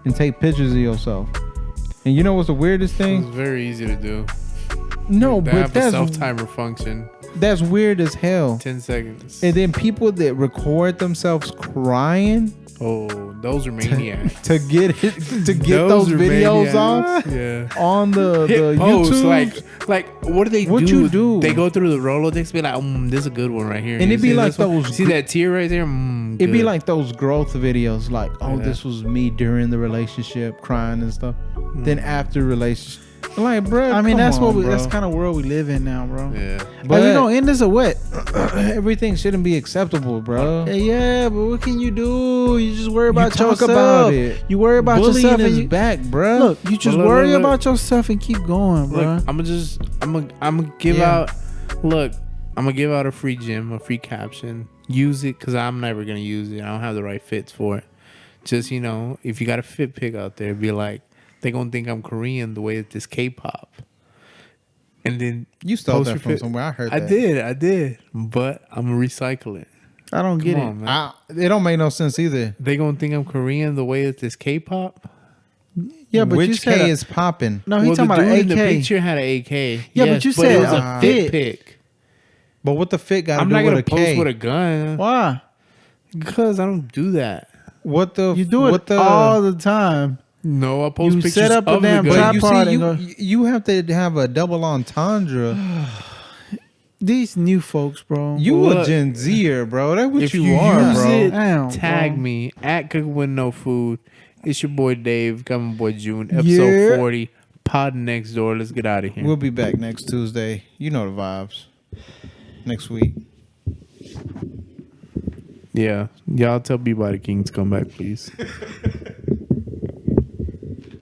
and take pictures of yourself. And you know what's the weirdest it's thing? very easy to do. No, They but have a that's self-timer function. that's weird as hell. 10 seconds. And then people that record themselves crying Oh, those are maniacs. to get those are videos maniacs. off Yeah. on the Hit post, YouTube. like what do they What do? you do? They go through the Rolodex, be like, this is a good one right here. And You it'd be see like this one? those See that tear right there? It'd be Good. like those growth videos, like, oh, Yeah. this was me during the relationship, crying and stuff. Then after relationship, like, bro, I mean, that's what that's kind of world we live in now, bro. Yeah. But Are you gonna end this or what? everything shouldn't be acceptable, bro. Yeah, but what can you do? You just worry about talk yourself. about it. You worry about Bullying yourself and is you back, bro. look. You just look, worry look. about yourself and keep going, bro. Look, I'm gonna give Yeah. out. Look, I'm gonna give out a free gem, a free caption. Use it because I'm never gonna use it. I don't have the right fits for it. Just if you got a fit pick out there, be like, they gonna think I'm Korean the way that this K-pop. And then You stole post that your from somewhere. I heard that. I did, but I'm gonna recycle it. I don't get Come it. on, man. It don't make no sense either. They gonna think I'm Korean the way that this K-pop. Yeah, but you Which said K is popping? no. He's Well, talking the about dude an in the AK. picture had an AK. Yeah, but Yes, you it said was a a fit fit. pick. But what the fit got to I'm do not with gonna a post K? with a gun. Why? Because I don't do that. What the? You do it all the time. No, I post You pictures set up a of the damn gun. But you tripod see, and you have to have a double entendre. These new folks, bro. You Look, a Gen Zer, bro. That's what if you you are, use bro. it, Damn, tag bro. me at Cooking with No Food. It's your boy Dave, coming boy June, episode Yeah. 40. Pod next door. Let's get out of here. We'll be back next Tuesday. You know the vibes. Next week. Yeah, y'all tell B-Body King to come back, please.